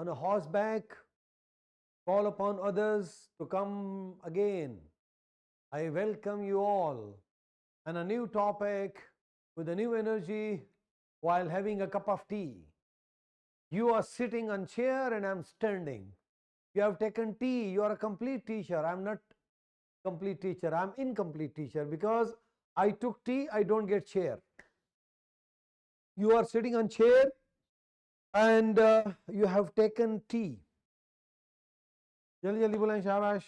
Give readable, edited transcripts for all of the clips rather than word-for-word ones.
on a horseback, call upon others to come again. I welcome you all and a new topic with a new energy while having a cup of tea. You are sitting on chair and I'm standing. You have taken tea, you are a complete teacher. I'm not complete teacher, I'm incomplete teacher because I took tea, I don't get chair. You are sitting on chair and you have taken tea. जल्दी जल्दी बोलें शाबाश.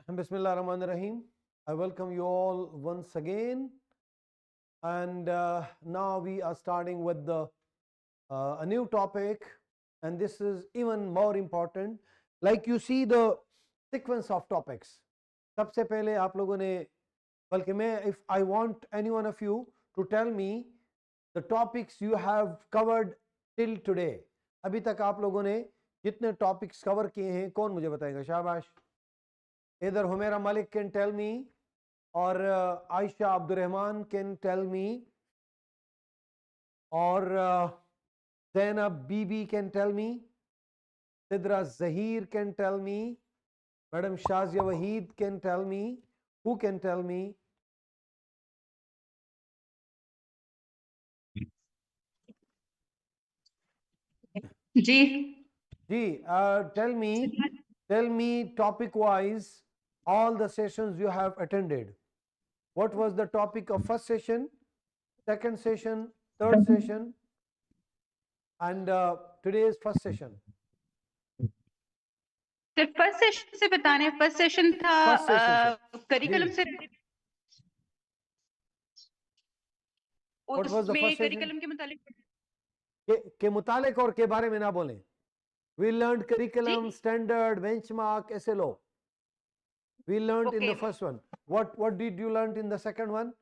Bismillah ar-Rahman ar-Rahim. I welcome you all once again, and now we are starting with a new topic, and this is even more important. Like you see the sequence of topics. सबसे पहले आप लोगों ने, बल्कि मैं, if I want any one of you to tell me the topics you have covered till today. अभी तक आप लोगों ने जितने topics cover किए हैं, कौन मुझे बताएगा? शाबाश. Either Humaira Malik can tell me, or Aisha Abdurrahman can tell me, or Zainab Bibi can tell me, Sidra Zahir can tell me, Madam Shazia Waheed can tell me. Who can tell me? Ji. Ji, tell me topic wise all the sessions you have attended. What was the topic of first session, second session, third session, and today's first session? तो first session से बताने, first session था curriculum से, What was the first session? Curriculum के मुतालिक के मुतालिक और के बारे में ना बोलें. We learned curriculum, standard, benchmark, SLO. We learned in the first one. What did you learn in the second one?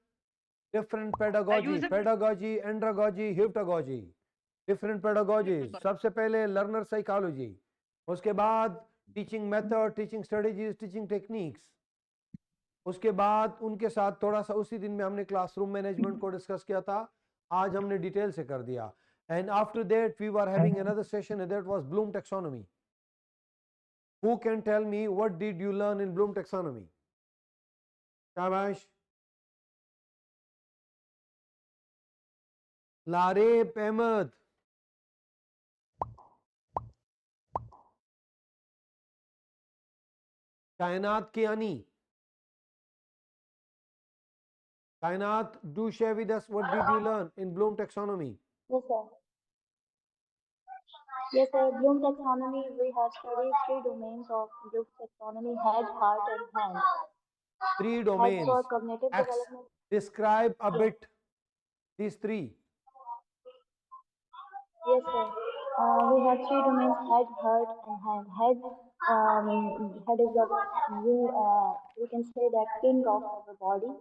Different pedagogy, pedagogy, andragogy, hypnagogy. Different pedagogies. सबसे पहले learner psychology. उसके बाद teaching method, teaching strategies, teaching techniques. उसके बाद उनके साथ थोड़ा सा उसी दिन में हमने क्लासरूम मैनेजमेंट को डिस्कस किया था. आज हमने डिटेल से कर दिया. And after that we were having another session, and that was Bloom taxonomy. Who can tell me what did you learn in Bloom taxonomy? Shabash. Lareb Ahmed. Kainat Kiani. Kainat, do share with us what did you learn in Bloom taxonomy? Yes, sir. Yes, sir. Bloom taxonomy, we have studied 3 domains of Bloom taxonomy: head, heart, and hand. 3 domains. Head for cognitive development. Describe a bit these 3. Yes, sir. We have 3 domains: head, heart, and hand. Head is the we can say that king of our body.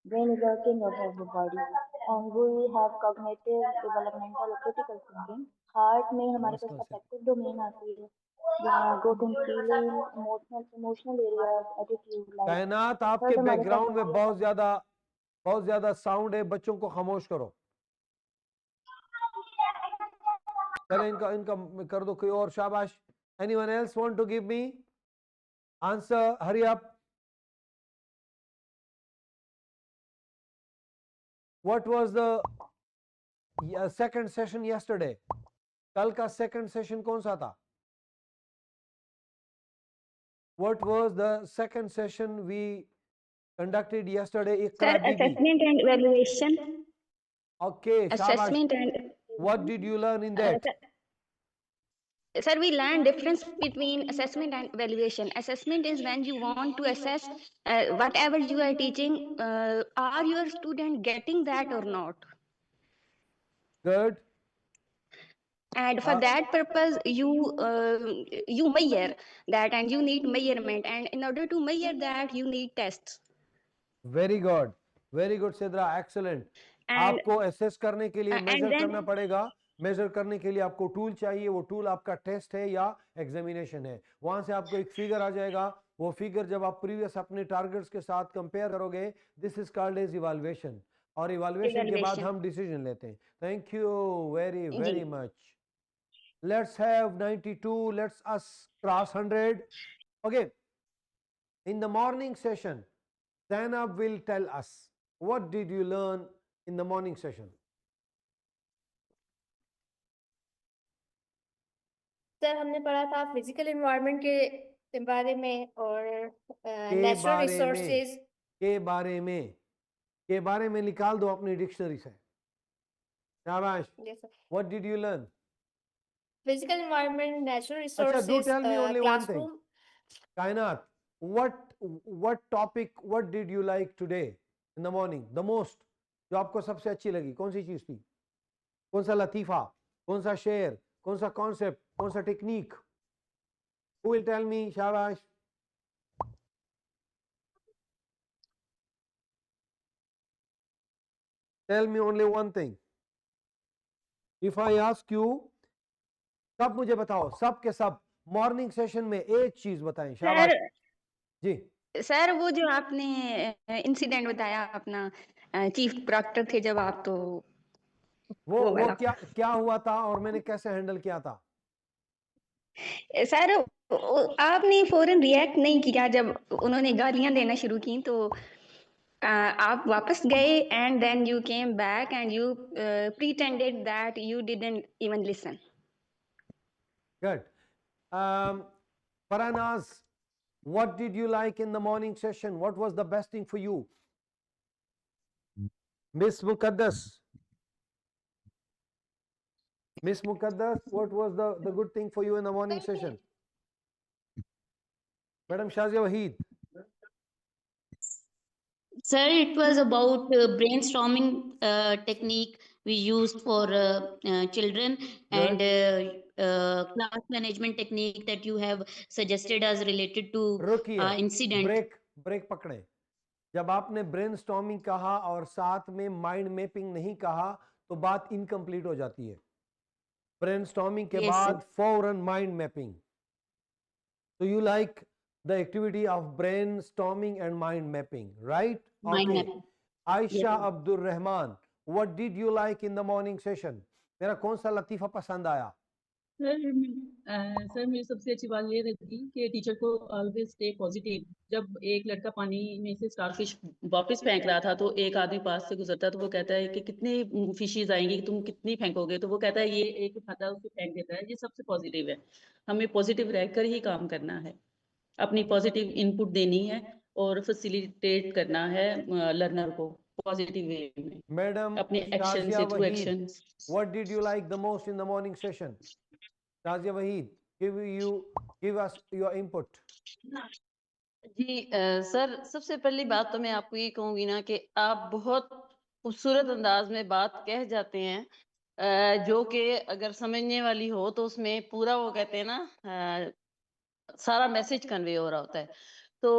Brain is the king of our body. And we have cognitive, developmental, critical thinking. Heart में हमारे पास affective domain आती है. Growth and feeling, emotional areas, attitude, like. कायनात, आपके background में बहुत ज्यादा sound है. बच्चों को खामोश करो. चले इनका कर दो कोई और. शाबाश. Anyone else want to give me answer? Hurry up. What was the second session yesterday? कल का second session कौन सा था? What was the second session we conducted yesterday? Sir, assessment and evaluation. Okay, assessment shabash. and. What did you learn in that? Sir, we learned difference between assessment and evaluation. Assessment is when you want to assess whatever you are teaching, are your student getting that or not? Good. And for that purpose, you measure that, and you need measurement. And in order to measure that, you need tests. Very good Sidra, excellent. And आपको assess करने के लिए and major then करना पड़ेगा। Major करने के लिए आपको टूल चाहिए, वो टूल आपका टेस्ट है या एग्जामिनेशन है। वहां से आपको एक फिगर आ जाएगा, वो फिगर जब आप प्रीवियस अपने टारगेट्स के साथ कंपेयर करोगे, this is called as evaluation, और इवैल्यूएशन के बाद evaluation. हम डिसीजन लेते हैं। थैंक यू वेरी जी. Very much. Let's have 92, let's us cross 100। Okay, in the morning session Zainab will tell us what did you learn in the morning session. Sir हमने पढ़ा था physical environment के बारे में और नेचुरल बारे में, रिसोर्सेज के बारे में निकाल दो अपनी डिक्शनरी से। शाबाश। What did you learn? Physical environment, natural अच्छा, do resources, tell me only one thing. Classroom. कायनात, what topic, what did you like today in the morning the most? जो आपको सबसे अच्छी लगी कौन सी चीज थी? कौन सा लतीफा, कौन सा शेर, कौन सा कॉन्सेप्ट, कौन सा technique? Who will tell me? शाबाश। Tell me only one thing. If I ask you, सब मुझे बताओ, सब के सब मॉर्निंग सेशन में एक चीज बताएं। शाबाश सर जी। सर वो जो आपने इंसिडेंट बताया अपना, चीफ प्रॉक्टर थे जब आप, तो वो वाला। क्या हुआ था और मैंने कैसे हैंडल किया था? सर आपने फौरन रिएक्ट नहीं किया जब उन्होंने गालियां देना शुरू की, तो आप वापस गए and then you came back and you pretended that you didn't even listen. Good. Faranaz, what did you like in the morning session? What was the best thing for you? Miss Mukaddas, what was the good thing for you in the morning session? Madam Shazia Waheed. Sir, it was about brainstorming technique we used for children, and class management technique that you have suggested as related to रुकिए, incident. Break पकड़े। जब आपने brainstorming कहा और साथ में mind mapping नहीं कहा तो बात इनकम्प्लीट हो जाती है। ब्रेनस्टॉर्मिंग के Yes, बाद sir. फौरन mind mapping. So you like the activity of brainstorming and mind mapping, right? Mind Okay. mapping. Aisha Yes, sir. Abdur Rahman, what did you like in the morning session? मेरा कौन सा लतीफा पसंद आया? Sir मेरी सबसे अच्छी बात ये रहती कि टीचर को ऑलवेज स्टे पॉजिटिव। जब एक लड़का पानी में से स्टारफिश वापस फेंक रहा था तो एक आदमी पास से गुजरता तो वो कहता है कि कितनी फिशेज आएंगी, तुम कितनी फेंकोगे? तो वो कहता है ये एक उठाता है उसको फेंक देता है। ये सबसे पॉजिटिव है, हमें पॉजिटिव रहकर ही काम करना है, अपनी पॉजिटिव इनपुट देनी है और फैसिलिटेट करना है लर्नर को पॉजिटिव वे में, Madam अपने एक्शन Shazia से, through Waheed, action. what did you like the most in the morning session? Shazia Waheed, give us your input. जी सर, सबसे पहली बात तो मैं आपको ये कहूंगी ना कि आप बहुत खूबसूरत अंदाज में बात कह जाते हैं, जो कि अगर समझने वाली हो तो उसमें पूरा वो कहते हैं ना, सारा मैसेज कन्वे हो रहा होता है। तो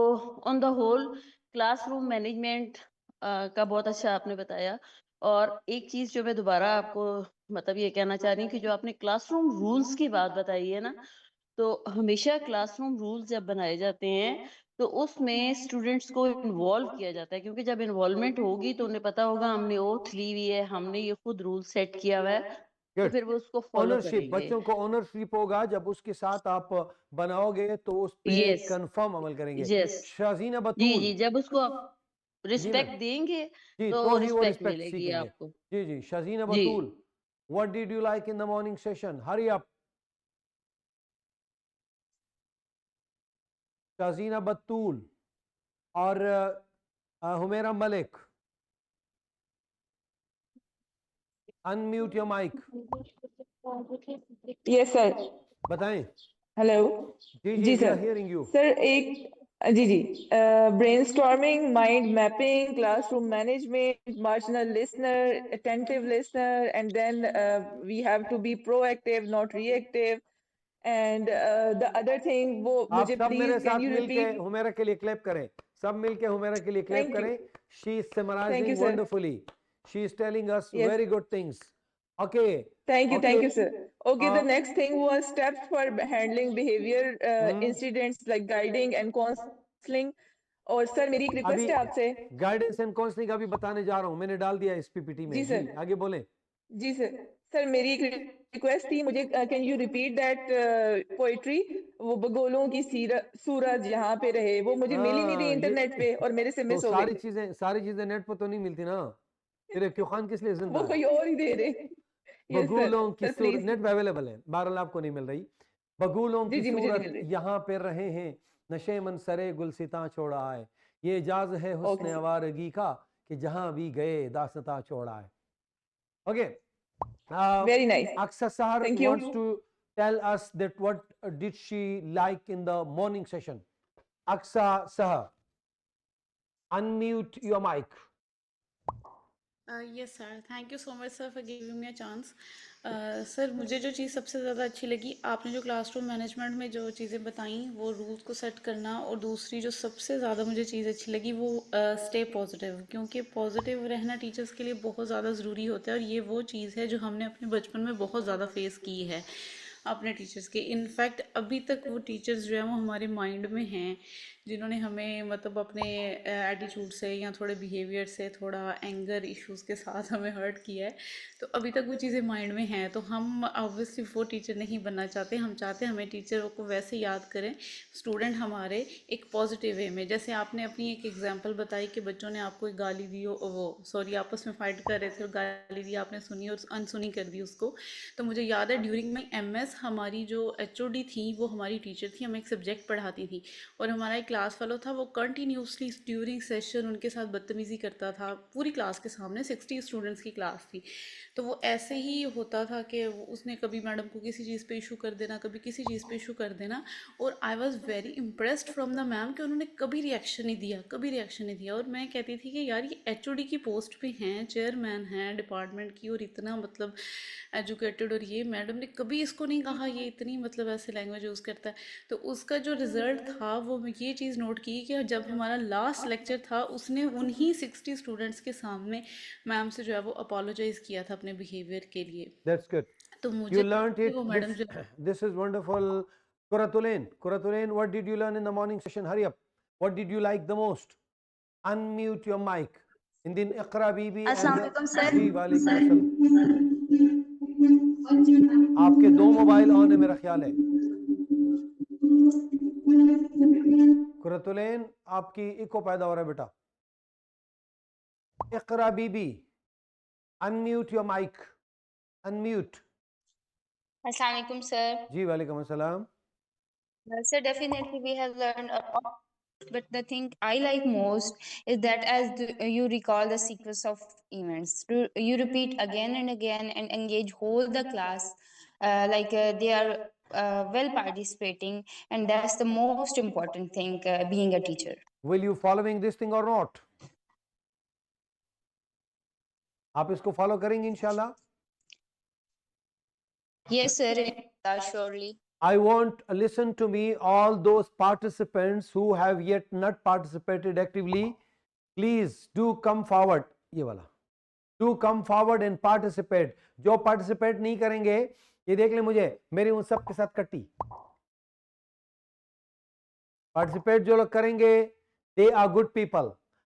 on the whole classroom management का बहुत अच्छा आपने बताया। और एक चीज जो मैं दोबारा आपको मतलब ये कहना चाह रही हूँ कि जो आपने क्लासरूम रूल्स की बात बताई है ना, तो हमेशा क्लासरूम रूल्स जब बनाए जाते हैं तो उसमें स्टूडेंट्स को इन्वॉल्व किया जाता है, क्योंकि जब इन्वॉल्वमेंट होगी तो उन्हें पता होगा हमने ओथ ली हुई है, हमने ये खुद रूल सेट किया हुआ है, तो Good. फिर वो उसको फॉलो Ownership, करेंगे। बच्चों को ओनरशिप होगा जब उसके साथ आप बनाओगे तो उस पे यस कंफर्म अमल करेंगे। यस शाजीना जी बतूल, जी, जब उसको आप जी मैम, रिस्पेक्ट देंगे जी तो तो ही वो रिस्पेक्ट रिस्पेक्ट मिलेगी सीखेंगे। आपको। जी जी, शाजीना जी बतूल, what did you like in the morning session? Hurry up. Shazina Batool और Humera Malik, unmute your mic, yes sir. बताएं। हेलो जी जी, जी we are sir. Hearing you. Sir एक जी जी, brainstorming, mind mapping, classroom management, marginal listener, attentive listener, and then we have to be proactive not reactive, and the other thing वो आप मुझे सब मेरे प्लीज कैन साथ यू मिलके रिपीट? हुमेरा के लिए क्लैप करें। सब मिलके हुमेरा के लिए क्लैप Thank you. करें. She is summarizing sir. wonderfully. She is telling us Yes. very good things. Okay. Thank you, Okay. sir. Okay, the Uh, next thing was steps for handling behavior incidents like guiding and counseling. और sir मेरी एक अभी request है आपसे. Guidance and counselling अभी बताने जा रहा हूं, मैंने डाल दिया इस पीपीटी में. जी जी सर. आगे बोलें. जी सर मेरी एक रिक्वेस्ट थी, मुझे can you repeat that poetry, वो बगोलों की सूरज यहाँ पे रहे, वो मुझे मिल ही नहीं रही इंटरनेट पे और मेरे से तो मिस हो सारी गई. चीजें नेट पर तो नहीं मिलती ना. तेरे क्यों खान किस लिए जिंदा वो है? कोई और ही दे रहे. बगुलों की सर सूरत प्लीज. नेट पे अवेलेबल है, बहरहाल आपको नहीं मिल रही. बगुलों जी की जी मुझे नहीं सूरत मिल रही. यहाँ पे रहे हैं, नशे मन सरे गुलसिता छोड़ा है. ये एजाज है हुस्न Okay. आवारगी का कि जहां भी गए दासता छोड़ा है. Okay. Very nice. Aksa Sahar Thank you. wants to tell us that what did she like in the morning session. Aksa Sahar, unmute your mic. Yes sir, thank you so much sir for giving me a chance. Sir मुझे जो चीज़ सबसे ज़्यादा अच्छी लगी, आपने जो classroom management में जो चीज़ें बताई, वो रूल्स को सेट करना, और दूसरी जो सबसे ज़्यादा मुझे चीज़ अच्छी लगी वो स्टे पॉजिटिव, क्योंकि पॉजिटिव रहना टीचर्स के लिए बहुत ज़्यादा ज़रूरी होता है, और ये वो चीज़ है जो हमने अपने बचपन में बहुत ज़्यादा फेस की है अपने टीचर्स के. इनफैक्ट अभी तक वो टीचर्स जो है वो हमारे माइंड में हैं, जिन्होंने हमें मतलब अपने एटीट्यूड से या थोड़े बिहेवियर से, थोड़ा एंगर इश्यूज़ के साथ हमें हर्ट किया है. तो अभी तक वो चीज़ें माइंड में हैं. तो हम ऑब्वियसली वो टीचर नहीं बनना चाहते. हम चाहते हैं हमें टीचर को वैसे याद करें स्टूडेंट हमारे एक पॉजिटिव वे में. जैसे आपने अपनी एक एग्जांपल बताई कि बच्चों ने आपको एक गाली दी, वो सॉरी आपस में फाइट कर रहे थे और गाली दी, आपने सुनी और अनसुनी कर दी उसको. तो मुझे याद है ड्यूरिंग माई MS हमारी जो HOD थी वो हमारी टीचर थी, हमें एक सब्जेक्ट पढ़ाती थी, और हमारा एक क्लास फेलो था, वो कंटिन्यूसली ड्यूरिंग सेशन उनके साथ बदतमीज़ी करता था पूरी क्लास के सामने. 60 स्टूडेंट्स की क्लास थी. तो वो ऐसे ही होता था कि उसने कभी मैडम को किसी चीज़ पे इशू कर देना, कभी किसी चीज़ पे इशू कर देना. और I was very impressed from the ma'am कि उन्होंने कभी रिएक्शन नहीं दिया, कभी रिएक्शन नहीं दिया. और मैं कहती थी कि यार ये HOD की पोस्ट पे हैं, चेयरमैन हैं डिपार्टमेंट की, और इतना मतलब एजुकेटेड, और ये मैडम ने कभी इसको नहीं कहा ये इतनी मतलब ऐसे लैंग्वेज यूज़ करता है. तो उसका जो रिज़ल्ट था वो मैं ये चीज़ नोट की कि जब हमारा लास्ट लेक्चर था उसने उन्हीं 60 स्टूडेंट्स के सामने मैम से जो है वो अपोलोजाइज़ किया था अपने बिहेवियर के लिए. That's good. तो You मुझे learnt it. वो मैडम जो This is wonderful. Kuratulain, what did you learn in the morning session? Hurry up. What did you like the most? Unmute your mic. In the Iqra Bibi. अस्सलामुअलैकुम sir. जी वालेकुम अस्सलाम. आपके 2 mobile on है मेरा ख्याल है. कुरतुलैन आपकी इको पैदा हो रहा है बेटा. Iqra Bibi, unmute your mic. Unmute. Assalamualaikum sir. जी वालेकुम अस्सलाम. Sir, definitely we have learned a lot, but the thing I like most is that you recall the sequence of events, you repeat again and again and engage whole the class, they are well participating, and that's the most important thing being a teacher. Will you following this thing or not? आप इसको follow करेंगे इंशाल्लाह? Yes sir, surely. I want listen to me, all those participants who have yet not participated actively, please do come forward. ये वाला do come forward and participate. जो participate नहीं करेंगे ये देख ले मुझे, मेरी उन सब के साथ कट्टी. Participate जो लोग करेंगे they are good people.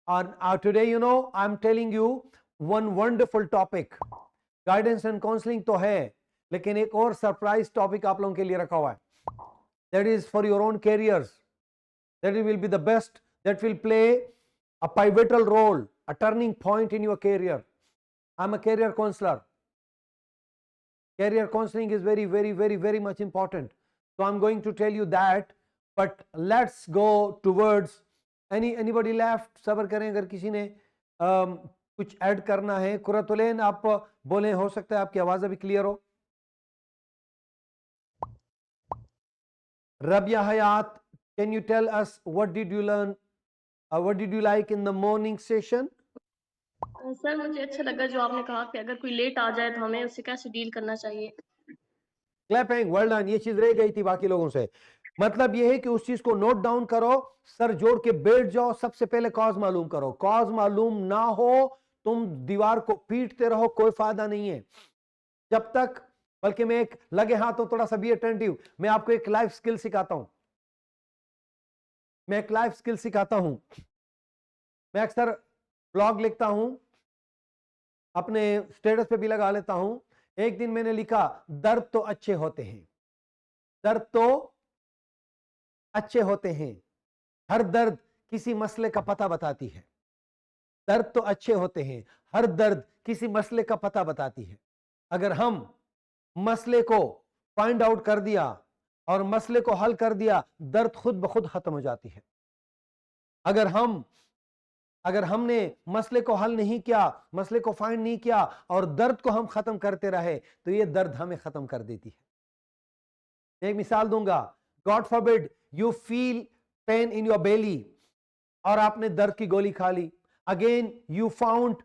And today you know I'm telling you one wonderful topic. Guidance and counseling तो है, लेकिन एक और सरप्राइज टॉपिक आप लोगों के लिए रखा हुआ है. That is for your own careers. That will be the best, that will play a pivotal role, a turning point in your career. I am a career counsellor. Career counseling is very, very, very, very much important. So I'm going to tell you that, but let's go towards anybody left. सबर करें अगर किसी ने कुछ add करना है. कुरतुलैन आप बोलें, हो सकता है आपकी आवाज़ अभी क्लियर हो. Rabia Hayat, can you tell us what did you learn, what did you like in the morning session? Sir मुझे अच्छा लगा जो आपने कहा कि अगर कोई लेट आ जाए तो हमें उससे कैसे डील करना चाहिए. Clapping, well done. ये चीज रह गई थी बाकी लोगों से. मतलब यह है कि उस चीज को नोट डाउन करो, सर जोड़ के बैठ जाओ, सबसे पहले कॉज मालूम करो। कॉज मालूम ना हो, तुम दीवार को पीटते रहो, कोई फायदा नहीं है जब तक। बल्कि मैं एक लगे हाथों, थोड़ा सा बी अटेंटिव, मैं आपको एक लाइफ स्किल सिखाता हूं। मैं एक लाइफ स्किल सिखाता हूं। मैं अक्सर ब्लॉग लिखता हूं, अपने स्टेटस पे भी लगा लेता हूं। एक दिन मैंने लिखा, दर्द तो अच्छे होते हैं, दर्द तो अच्छे होते हैं, हर दर्द किसी मसले का पता बताती है। दर्द तो अच्छे होते हैं, हर दर्द किसी मसले का पता बताती है। अगर हम मसले को फाइंड आउट कर दिया और मसले को हल कर दिया, दर्द खुद ब खुद खत्म हो जाती है। अगर हमने मसले को हल नहीं किया, मसले को फाइंड नहीं किया और दर्द को हम खत्म करते रहे, तो ये दर्द हमें खत्म कर देती है। एक मिसाल दूंगा, god forbid you feel pain in your belly और आपने दर्द की गोली खा ली। Again you found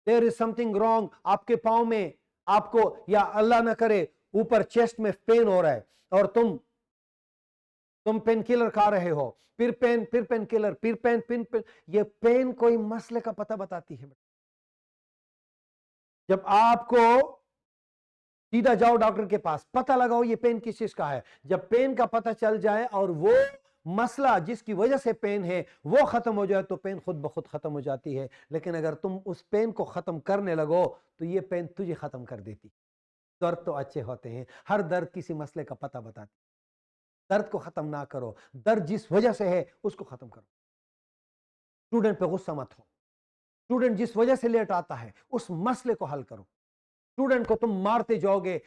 there is something wrong, आपके पांव में आपको, या अल्लाह ना करे, ऊपर चेस्ट में पेन हो रहा है और तुम पेन किलर खा रहे हो, फिर पेन किलर, फिर पेन। ये पेन कोई मसले का पता बताती है। जब आपको सीधा जाओ डॉक्टर के पास, पता लगाओ ये पेन किस चीज का है। जब पेन का पता चल जाए और वो मसला जिसकी वजह से पेन है वो खत्म हो जाए, तो पेन खुद ब खुद खत्म हो जाती है। लेकिन अगर तुम उस पेन को खत्म करने लगो, तो ये पेन तुझे खत्म कर देती। दर्द तो अच्छे होते हैं, हर दर्द किसी मसले का पता बताती। दर्द को खत्म ना करो, दर्द जिस वजह से है उसको खत्म करो। स्टूडेंट पे गुस्सा मत हो। स्टूडेंट जिस वजह से लेट आता है, उस मसले को हल करो। स्टूडेंट को तुम मारते जाओगे,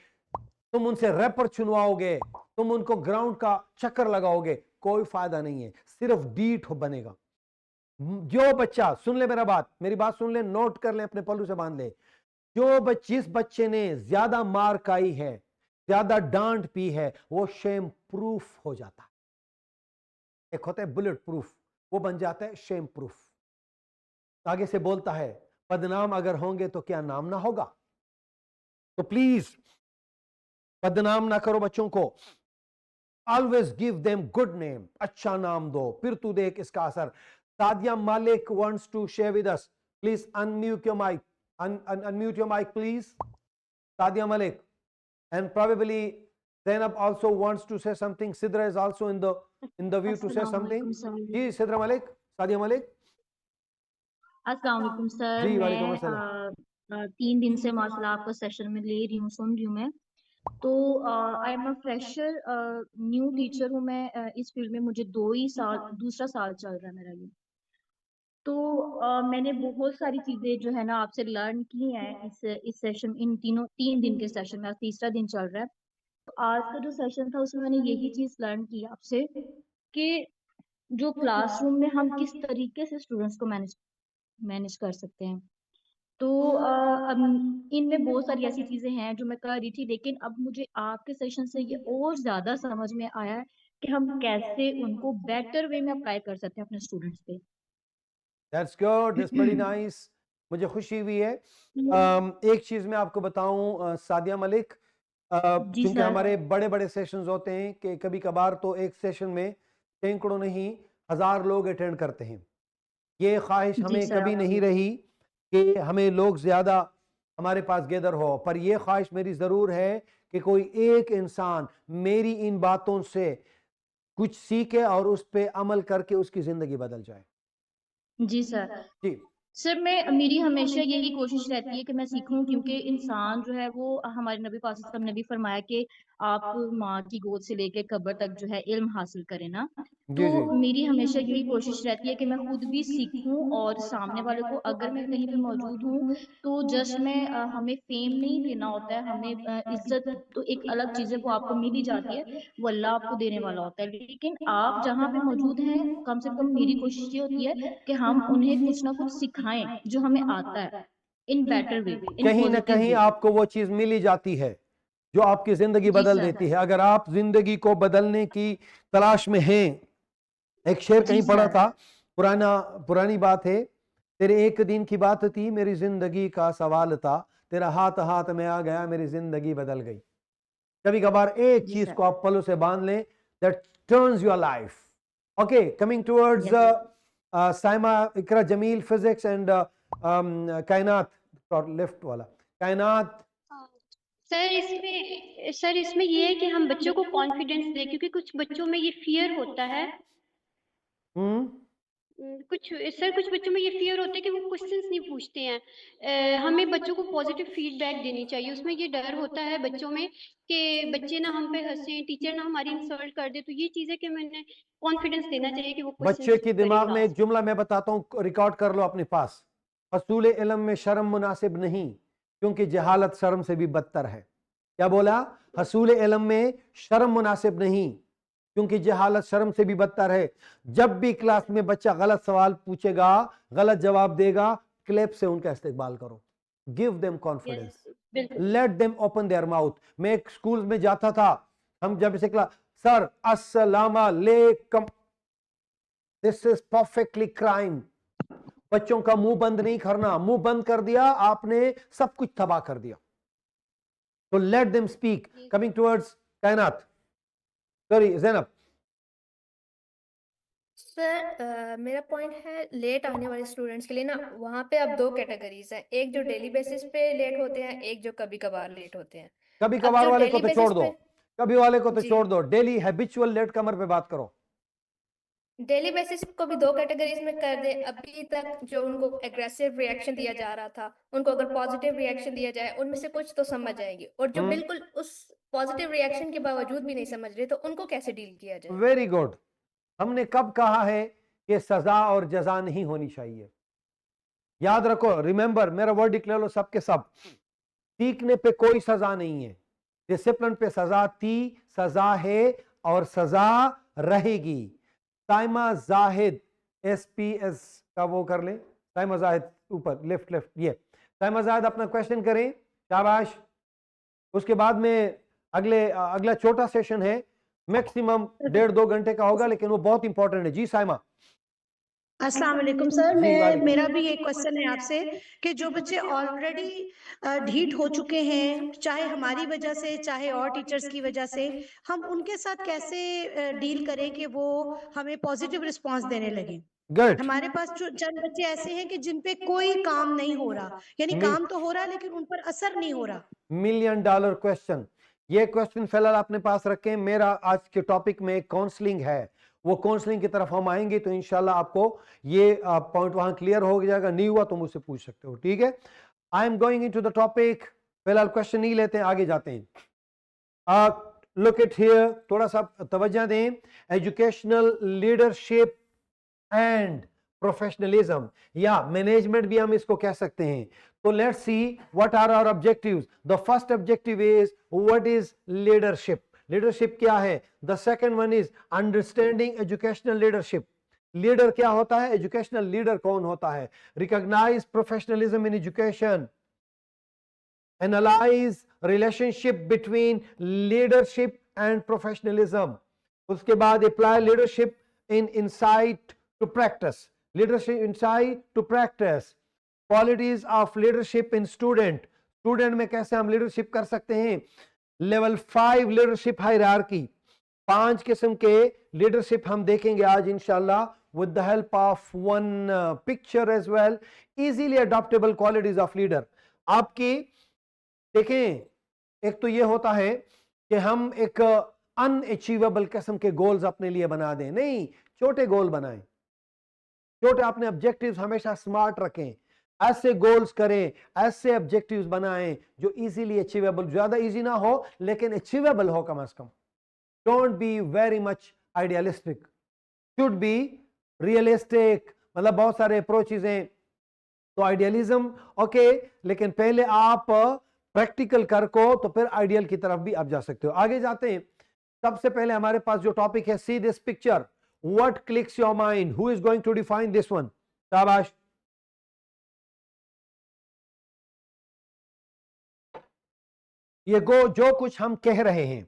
तुम उनसे रैपर चुनवाओगे, तुम उनको ग्राउंड का चक्कर लगाओगे, कोई फायदा नहीं है, सिर्फ डीठ बनेगा। जो बच्चा, सुन ले मेरी बात सुन ले, नोट कर ले, अपने पल्लू से बांध ले। जिस बच्चे ने ज्यादा मार खाई है, ज्यादा डांट पी है, वो शेम प्रूफ हो जाता है। एक होता है बुलेट प्रूफ, वो बन जाता है शेम प्रूफ। आगे से बोलता है, बदनाम अगर होंगे तो क्या नाम ना होगा। तो प्लीज बदनाम ना करो बच्चों को। Always give them good name, अच्छा नाम दो, फिर तू देख इसका असर। Sadia Malik wants to share with us, please unmute your mic, unmute your mic please, Sadia Malik. And probably Zainab also wants to say something. Sidra is also in the view to say something. जी सिद्रा मलिक, सादिया मलिक। अस्सलाम वालेकुम sir, जी वालेकुम अस्सलाम। 3 दिन से माशाल्लाह आपका session में ले रही हूँ, सुन रही हूँ मैं। तो आई am a fresher, new teacher हूँ मैं इस फील्ड में, मुझे दूसरा साल चल रहा है मेरा ये। तो मैंने बहुत सारी चीजें जो है ना आपसे लर्न की हैं इस सेशन, इन 3 दिन के सेशन में, आज तीसरा दिन चल रहा है। तो आज का जो सेशन था उसमें मैंने यही चीज लर्न की आपसे कि जो क्लासरूम में हम किस तरीके से स्टूडेंट्स को मैनेज कर सकते हैं। तो इनमें बहुत सारी ऐसी चीजें हैं जो मैं कर रही थी, लेकिन अब मुझे आपके सेशन से ये और ज्यादा समझ में आया है कि हम कैसे उनको बेटर वे में अप्लाई कर सकते हैं अपने स्टूडेंट्स पे। That's good, that's pretty nice. मुझे खुशी हुई है। एक चीज मैं आपको बताऊं सादिया मलिक, क्योंकि हमारे बड़े बड़े सेशंस होते हैं कि कभी कभार तो एक सेशन में सैकड़ों नहीं 1000 लोग अटेंड करते हैं। ये ख्वाहिश हमें कभी नहीं रही कि हमें लोग ज्यादा हमारे पास गैदर हो, पर यह ख्वाहिश मेरी जरूर है कि कोई एक इंसान मेरी इन बातों से कुछ सीखे और उस पे अमल करके उसकी जिंदगी बदल जाए। जी सर। जी सर, मेरी हमेशा यही कोशिश रहती है कि मैं सीखूं, क्योंकि इंसान जो है वो, हमारे नबी पाक सल्लल्लाहु अलैहि वसल्लम ने भी फरमाया कि आप माँ की गोद से लेके कब्र तक जो है इल्म हासिल करें ना। जी जी। तो मेरी हमेशा यही कोशिश रहती है कि मैं खुद भी सीखूं और सामने वाले को, अगर मैं कहीं पे मौजूद हूँ तो जस्ट मैं हमें फेम नहीं लेना होता है, हमें इज्जत तो एक अलग चीज है, वो आपको मिल ही जाती है, वो अल्लाह आपको देने वाला होता है। लेकिन आप जहाँ पे मौजूद हैं, कम से कम मेरी कोशिश ये होती है कि हम उन्हें कुछ ना कुछ सिखाएं जो हमें आता है, इन बेटर वे, इन कहीं ना पॉजिटिव कहीं वे। आपको वो चीज मिल ही जाती है जो आपकी जिंदगी जी बदल सर। देती है। अगर आप जिंदगी को बदलने की तलाश में हैं, एक शेर जी कहीं पढ़ा सर। था, पुरानी बात है, तेरे एक दिन की बात थी, मेरी जिंदगी का सवाल था, तेरा हाथ हाथ में आ गया, मेरी जिंदगी बदल गई। कभी कभार एक जी चीज सर। को आप पलों से बांध लें, that turns your life. Okay, coming towards Saima, Ikra, Jamil, physics and कायनात, left वाला कायनात. सर इसमें ये है कि हम बच्चों को कॉन्फिडेंस दें, क्योंकि कुछ बच्चों में ये फियर होता है। कुछ बच्चों में ये फियर होता है कि वो क्वेश्चंस नहीं पूछते हैं। हमें बच्चों को पॉजिटिव फीडबैक देनी चाहिए। उसमें ये डर होता है बच्चों में कि बच्चे ना हम पे हंसे, टीचर ना हमारी इंसल्ट कर दे। तो ये चीजें कि मैंने कॉन्फिडेंस देना चाहिए कि वो बच्चे के दिमाग में एक जुमला मैं बताता हूँ, रिकॉर्ड कर लो अपने पास। हसूल इल्म में शर्म मुनासिब नहीं, क्योंकि जहालत शर्म से भी बदतर है। क्या बोला? हसूल इल्म में शर्म मुनासिब नहीं, क्योंकि जहालत शर्म से भी बदतर है। जब भी क्लास में बच्चा गलत सवाल पूछेगा, गलत जवाब देगा, क्लैप से उनका इस्तेकबाल करो। Give them confidence, let them open their mouth. मैं एक स्कूल में जाता था, हम जब इसे क्लास, सर अस्सलाम वालेकुम, दिस इज परफेक्टली क्राइम। बच्चों का मुंह बंद नहीं करना, मुंह बंद कर दिया आपने सब कुछ तबाह कर दिया। तो let them speak. Coming towards कायनात, सॉरी ज़ैनब। सर मेरा पॉइंट है लेट आने वाले स्टूडेंट्स के लिए ना, वहाँ पे अब दो कैटेगरीज हैं, एक जो डेली बेसिस पे लेट होते हैं, एक जो कभी कभार लेट होते हैं। कभी अब कभार जो वाले को डेली तो छोड़ बेसिस दो, पे कभी वाले को तो जी छोड़ दो, डेली हैबिचुअल लेट कमर पे बात करो। डेली बेसिस को भी दो कैटेगरीज में कर दे। अभी तक जो उनको एग्रेसिव रिएक्शन दिया जा रहा था, उनको अगर पॉजिटिव रिएक्शन दिया जाए, उनमें से कुछ तो समझ आएंगे, और जो बिल्कुल उस पॉजिटिव रिएक्शन के बावजूद भी नहीं समझ रहे, तो उनको कैसे डील किया जाए? Very good. हमने कब कहा है कि सजा और जजा नहीं होनी चाहिए? याद रखो, रिमेंबर, मेरा वर्ड डिक्लेयर लो सबके सब, सीखने पे कोई सजा नहीं है, डिसिप्लिन पे सजा थी, सजा है और सजा रहेगी। साइमा जाहिद, SPS का वो कर ले, साइमा जाहिद ऊपर लेफ्ट लेफ्ट, ये साइमा जाहिद अपना क्वेश्चन करें, शाबाश। उसके बाद में अगला छोटा सेशन है, मैक्सिमम 1.5-2 घंटे का होगा, लेकिन वो बहुत इंपॉर्टेंट है। जी साइमा। अस्सलाम वालेकुम सर, जी वालेकुम। मेरा भी एक क्वेश्चन है आपसे कि जो बच्चे ऑलरेडी ढीठ हो चुके हैं, चाहे हमारी वजह से चाहे और टीचर्स की वजह से, हम उनके साथ कैसे डील करें कि वो हमें पॉजिटिव रिस्पांस देने लगे? गुड। हमारे पास जो चंद बच्चे ऐसे हैं कि जिन पे कोई काम नहीं हो रहा, यानी काम तो हो रहा है लेकिन उन पर असर नहीं हो रहा। $1 मिलियन क्वेश्चन, ये क्वेश्चन फिलहाल अपने पास रखें। मेरा आज के टॉपिक में काउंसलिंग है, वो काउंसलिंग की तरफ हम आएंगे, तो इंशाल्लाह आपको ये पॉइंट वहां क्लियर हो जाएगा। नहीं हुआ तो मुझसे पूछ सकते हो, ठीक है। I am going into the topic. फिलहाल क्वेश्चन नहीं लेते हैं, आगे जाते हैं। लुक इट हियर, थोड़ा सा तवज्जो दें। एजुकेशनल लीडरशिप एंड प्रोफेशनलिज्म या मैनेजमेंट भी हम इसको कह सकते हैं। तो let's see what are our objectives. The first objective is what is leadership. Leadership क्या है? The second one is understanding educational leadership. Leader क्या होता है? एजुकेशनल लीडर कौन होता है? Recognise professionalism in education, analyse relationship between leadership and professionalism. उसके बाद apply leadership in insight to practice, leadership insight to practice. Qualities of leadership in student, student में कैसे हम लीडरशिप कर सकते हैं। लेवल 5 लीडरशिप हायरार्की, 5 किस्म के लीडरशिप हम देखेंगे आज इंशाल्लाह, with the help of one picture as well. Easily adoptable qualities of leader. आपकी देखें, एक तो ये होता है कि हम एक अनअचीवेबल किस्म के गोल्स अपने लिए बना दें, नहीं, छोटे गोल बनाएं, छोटे अपने ऑब्जेक्टिव्स हमेशा स्मार्ट रखें, ऐसे गोल्स करें, ऐसे ऑब्जेक्टिव्स बनाएं जो इजीली अचीवेबल, ज्यादा इजी ना हो लेकिन अचीवेबल हो कम से कम। Don't be very much idealistic, should be realistic. मतलब बहुत सारे अप्रोचेज हैं, तो आइडियलिज्म ओके, लेकिन पहले आप प्रैक्टिकल कर को तो फिर आइडियल की तरफ भी आप जा सकते हो। आगे जाते हैं। सबसे पहले हमारे पास जो टॉपिक है, see this picture, what clicks your mind, who is going to define this one? शाबाश। ये जो कुछ हम कह रहे हैं,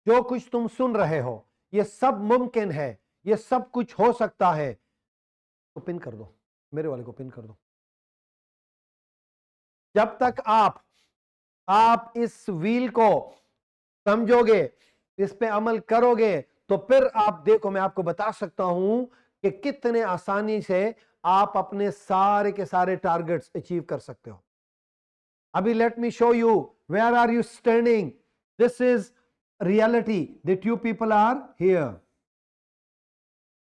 जो कुछ तुम सुन रहे हो, ये सब मुमकिन है, ये सब कुछ हो सकता है। तो पिन कर दो, मेरे वाले को पिन कर दो। जब तक आप इस व्हील को समझोगे, इस पे अमल करोगे, तो फिर आप देखो, मैं आपको बता सकता हूं कि कितने आसानी से आप अपने सारे के सारे टारगेट्स अचीव कर सकते हो। अभी let me show you where are you standing. This is reality that you people are here.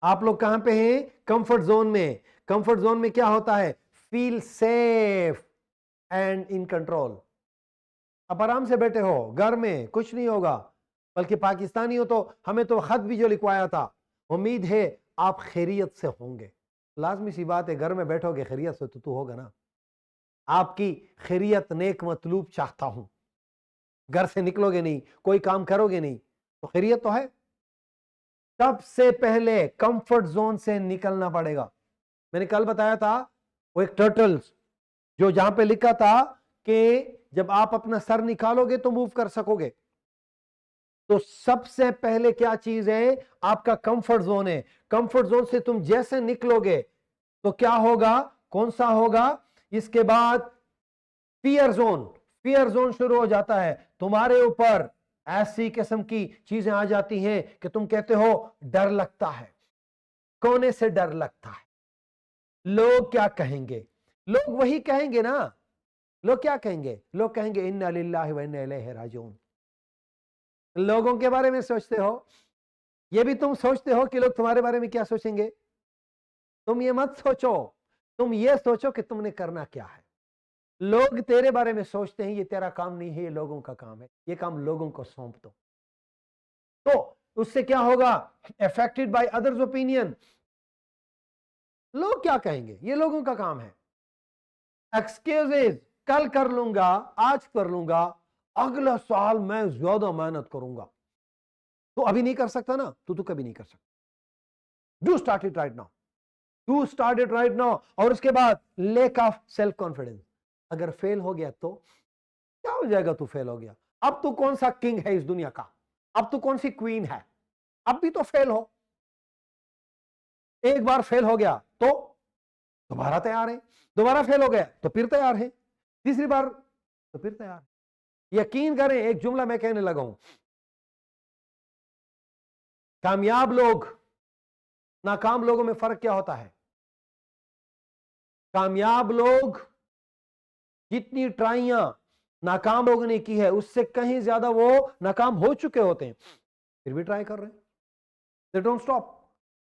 आप लोग कहां पे हैं? कंफर्ट जोन में। कंफर्ट जोन में क्या होता है? Feel safe and in control. आप आराम से बैठे हो घर में, कुछ नहीं होगा। बल्कि पाकिस्तानी हो तो हमें तो खत भी जो लिखवाया था, उम्मीद है आप खैरियत से होंगे। लाजमी सी बात है, घर में बैठोगे खैरियत से तो तू होगा ना। आपकी खैरियत नेक मतलूब चाहता हूं। घर से निकलोगे नहीं, कोई काम करोगे नहीं, तो खैरियत तो है। सबसे पहले कंफर्ट जोन से निकलना पड़ेगा। मैंने कल बताया था वो एक टर्टल्स जो जहां पे लिखा था कि जब आप अपना सर निकालोगे तो मूव कर सकोगे। तो सबसे पहले क्या चीज है? आपका कंफर्ट जोन है। कंफर्ट जोन से तुम जैसे निकलोगे तो क्या होगा? कौन सा होगा? इसके बाद फियर जोन। फियर जोन शुरू हो जाता है। तुम्हारे ऊपर ऐसी किस्म की चीजें आ जाती हैं कि तुम कहते हो डर लगता है। कोने से डर लगता है, लोग क्या कहेंगे? लोग वही कहेंगे ना। लोग क्या कहेंगे? लोग कहेंगे इन्ना लिल्लाहि व इन्ना इलैहि राजिऊन। लोगों के बारे में सोचते हो, ये भी तुम सोचते हो कि लोग तुम्हारे बारे में क्या सोचेंगे? तुम ये मत सोचो, तुम ये सोचो कि तुमने करना क्या है। लोग तेरे बारे में सोचते हैं, ये तेरा काम नहीं है, ये लोगों का काम है। ये काम लोगों को सौंप दो। तो उससे क्या होगा? Affected by others opinion. लोग क्या कहेंगे, ये लोगों का काम है। एक्सक्यूजेज, कल कर लूंगा, आज कर लूंगा, अगला साल मैं ज्यादा मेहनत करूंगा। तो अभी नहीं कर सकता ना, तो तू कभी नहीं कर सकता। Do start it right now, do start it right now. और उसके बाद लैक ऑफ सेल्फ कॉन्फिडेंस। अगर फेल हो गया तो क्या हो जाएगा? तू फेल हो गया, अब तू कौन सा किंग है इस दुनिया का? अब तू कौन सी क्वीन है? अब भी तो फेल हो। एक बार फेल हो गया तो दोबारा तैयार है, दोबारा फेल हो गया तो फिर तैयार है, तीसरी बार तो फिर तैयार है। यकीन करें, एक जुमला मैं कहने लगा हूं, कामयाब लोग नाकाम लोगों में फर्क क्या होता है? कामयाब लोग जितनी ट्राइयां नाकाम लोगों ने की है उससे कहीं ज्यादा वो नाकाम हो चुके होते हैं, फिर भी ट्राई कर रहे हैं। They don't stop.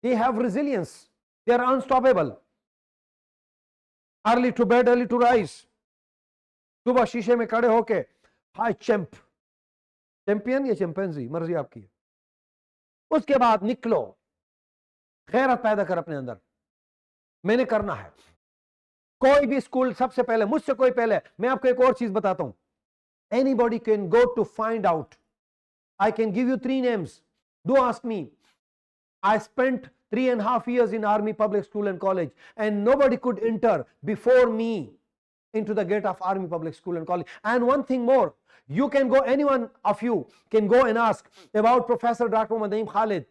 They have resilience. They are unstoppable. Early to bed, early to rise. सुबह शीशे में खड़े होके हाय चैंपियन या चैंपियंसी, मर्जी आपकी है। उसके बाद निकलो, गैरत पैदा कर अपने अंदर, मैंने करना है। कोई भी स्कूल सबसे पहले मुझसे कोई पहले, मैं आपको एक और चीज बताता हूं। Anybody can go to find out. I can give you 3 names. Do ask me. I spent 3.5 years in Army Public School and College, and nobody could enter before me into the gate of Army Public School and College. And one thing more, you can go, anyone of you can go and ask about Professor Dr. Naeem Khalid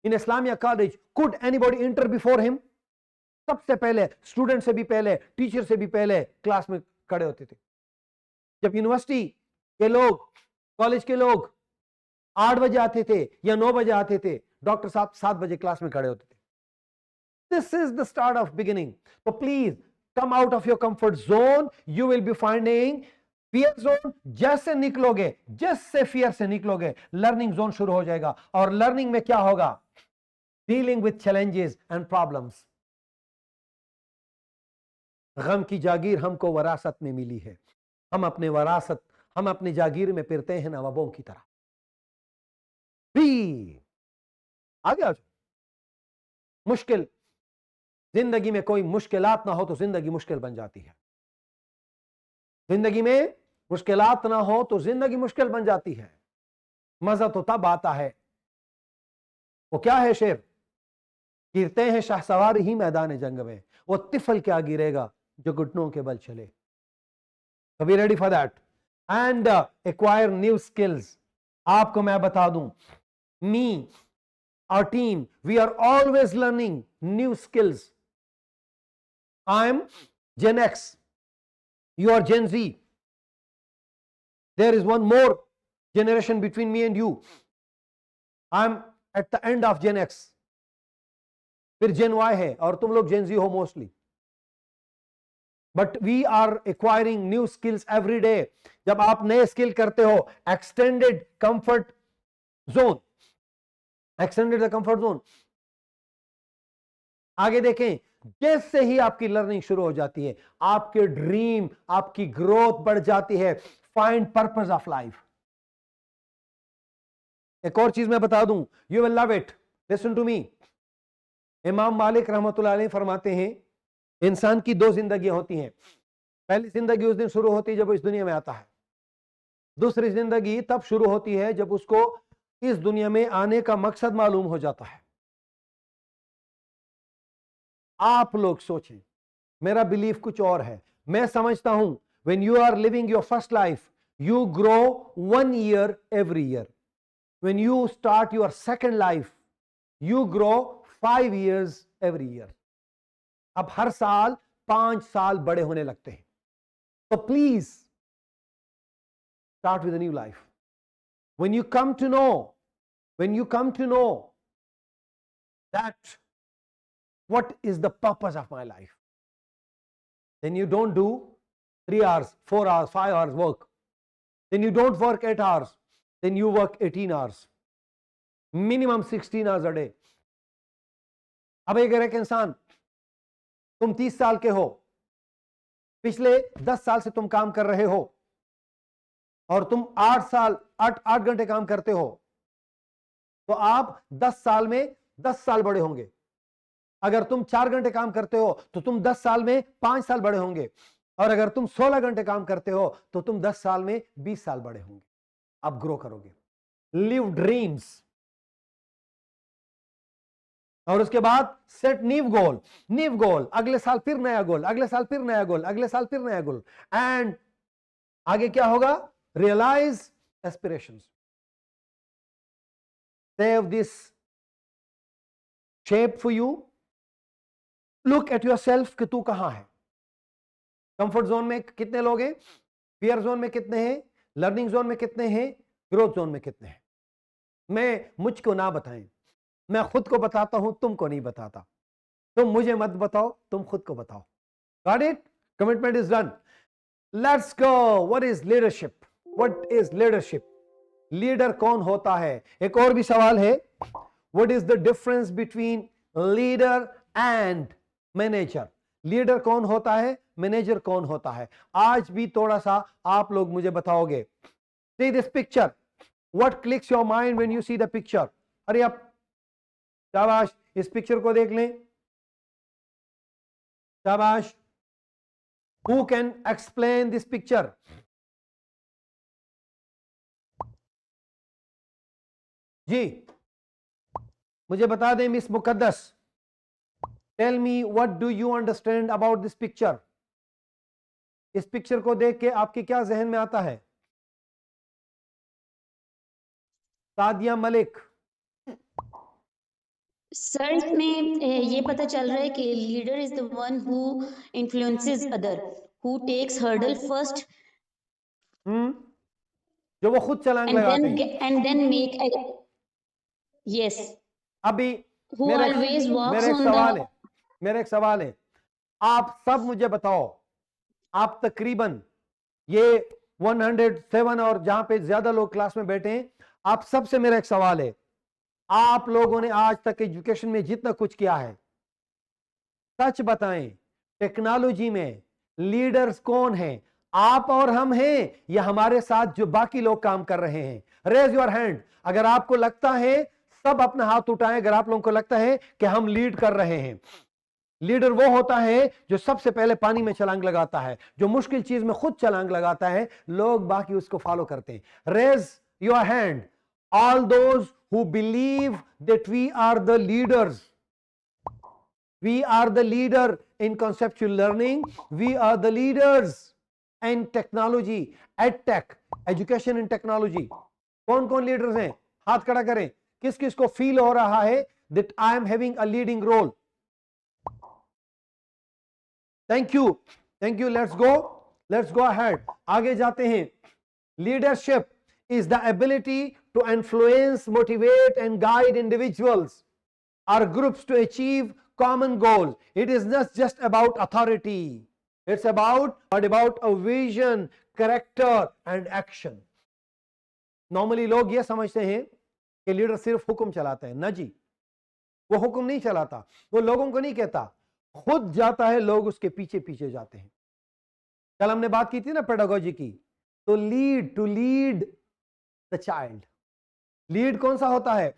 in Islamia College. Could anybody enter before him? सबसे पहले, student से भी पहले, teacher से भी पहले class में खड़े होते थे। जब यूनिवर्सिटी के लोग, कॉलेज के लोग 8 बजे आते थे या 9 बजे आते थे, डॉक्टर साहब 7 बजे क्लास में खड़े होते थे। This is the start of beginning. तो please come out of your comfort zone, you will be finding fear zone. जैसे निकलोगे, जैसे फियर से निकलोगे, लर्निंग जोन शुरू हो जाएगा। और लर्निंग में क्या होगा? Dealing with challenges and problems. गम की जागीर हमको वरासत में मिली है। हम अपनी जागीर में फिरते हैं नवाबों की तरह। भी आगे आ जाओ। मुश्किल, जिंदगी में कोई मुश्किलात ना हो तो जिंदगी मुश्किल बन जाती है। जिंदगी में मुश्किलात ना हो तो जिंदगी मुश्किल बन जाती है। मजा तो तब आता है, वो क्या है शेर? गिरते हैं शाहसवार ही मैदान जंग में, वो तिफल क्या गिरेगा जो घुटनों के बल चले। So be ready for that and acquire new skills. आपको मैं बता दूं, me, our team, we are always learning new skills. I am Gen X, you are Gen Z. There is one more generation between me and you. I am at the end of Gen X, फिर Gen Y है, और तुम लोग Gen Z हो mostly. But we are acquiring new skills every day. जब आप नए skill करते हो, extended comfort zone, extended the comfort zone. आगे देखें, जैसे ही आपकी लर्निंग शुरू हो जाती है, आपके ड्रीम, आपकी ग्रोथ बढ़ जाती है. Find purpose of life. एक और चीज मैं बता दूं, you will love it. Listen to me. Imam Malik रहमतुल्लाह अलैह फरमाते हैं, इंसान की दो जिंदगियां होती हैं. पहली जिंदगी उस दिन शुरू होती है जब वो इस दुनिया में आता है. दूसरी जिंदगी तब शुरू होती है जब उसको इस दुनिया में आने का मकसद मालूम हो जाता है. आप लोग सोचें, मेरा बिलीफ कुछ और है. मैं समझता हूं when you are living your first life, you grow 1 year every year. When you start your second life, you grow 5 years every year. अब हर साल 5 साल बड़े होने लगते हैं. तो please start with a new life. When you come to know that what is the purpose of my life, then you don't do 3 hours, 4 hours, 5 hours work. Then you don't work 8 hours. Then you work 18 hours. Minimum 16 hours a day. अब अगर एक इंसान, तुम 30 साल के हो, पिछले 10 साल से तुम काम कर रहे हो, और तुम 8 घंटे काम करते हो, तो आप 10 साल में 10 साल बड़े होंगे. अगर तुम 4 घंटे काम करते हो तो तुम 10 साल में 5 साल बड़े होंगे, और अगर तुम 16 घंटे काम करते हो तो तुम 10 साल में 20 साल बड़े होंगे. आप ग्रो करोगे. Live dreams. और उसके बाद सेट न्यू गोल. अगले साल फिर नया गोल, अगले साल फिर नया गोल, अगले साल फिर नया गोल. एंड आगे क्या होगा? Realise aspirations. Save this shape for you. Look at yourself कि तू कहां है. कंफर्ट जोन में कितने लोग हैं, फियर जोन में कितने हैं, लर्निंग जोन में कितने हैं, ग्रोथ जोन में कितने हैं. मैं मुझको ना बताएं, मैं खुद को बताता हूं, तुमको नहीं बताता. तुम मुझे मत बताओ, तुम खुद को बताओ. Got it? Commitment is done. Let's go. What is leadership? What is leadership? Leader कौन होता है? एक और भी सवाल है, what is the difference between leader and manager? Leader कौन होता है, मैनेजर कौन होता है? आज भी थोड़ा सा आप लोग मुझे बताओगे. See this picture. What clicks your mind when you see the picture? अरे अब शाबाश, इस पिक्चर को देख लें. शाबाश. Who can explain this picture? जी मुझे बता दें miss मुकद्दस. Tell me, what do you understand about this picture? इस पिक्चर को देख के आपके क्या जहन में आता है? सादिया मलिक. सर, इसमें ये पता चल रहा है कि leader is the one who influences other, who takes hurdle first, जो वो खुद छलांग लगाते हैं. And then make. यस. अभी हु ऑलवेज वॉक्स मेरा एक ऑन सवाल द. है, मेरा एक सवाल है. आप सब मुझे बताओ, आप तकरीबन ये 107 और जहां पे ज्यादा लोग क्लास में बैठे हैं, आप सबसे मेरा एक सवाल है. आप लोगों ने आज तक एजुकेशन में जितना कुछ किया है, सच बताएं, टेक्नोलॉजी में लीडर्स कौन हैं? आप और हम हैं, या हमारे साथ जो बाकी लोग काम कर रहे हैं? Raise your hand. अगर आपको लगता है, सब अपना हाथ उठाएं अगर आप लोगों को लगता है कि हम लीड कर रहे हैं. लीडर वो होता है जो सबसे पहले पानी में छलांग लगाता है, जो मुश्किल चीज में खुद छलांग लगाता है, लोग बाकी उसको फॉलो करते हैं. Raise your hand, all those who believe that we are the leaders. We are the leader in conceptual learning. We are the leaders in technology, EdTech, education and technology. कौन कौन लीडर्स हैं? हाथ खड़ा करें. किस किस को फील हो रहा है that I am having a leading role? Thank you. Thank you. Let's go ahead. आगे जाते हैं. Leadership is the ability to influence, motivate, and guide individuals or groups to achieve common goals. It is not just about authority. It's about a vision, character, and action. Normally लोग ये समझते हैं कि leader सिर्फ हुक्म चलाता है. ना जी, वो हुक्म नहीं चलाता, वो लोगों को नहीं कहता, खुद जाता है, लोग उसके पीछे पीछे जाते हैं. कल हमने बात की थी ना पेडागोजी की, तो lead, to lead the child. Lead कौन सा होता है?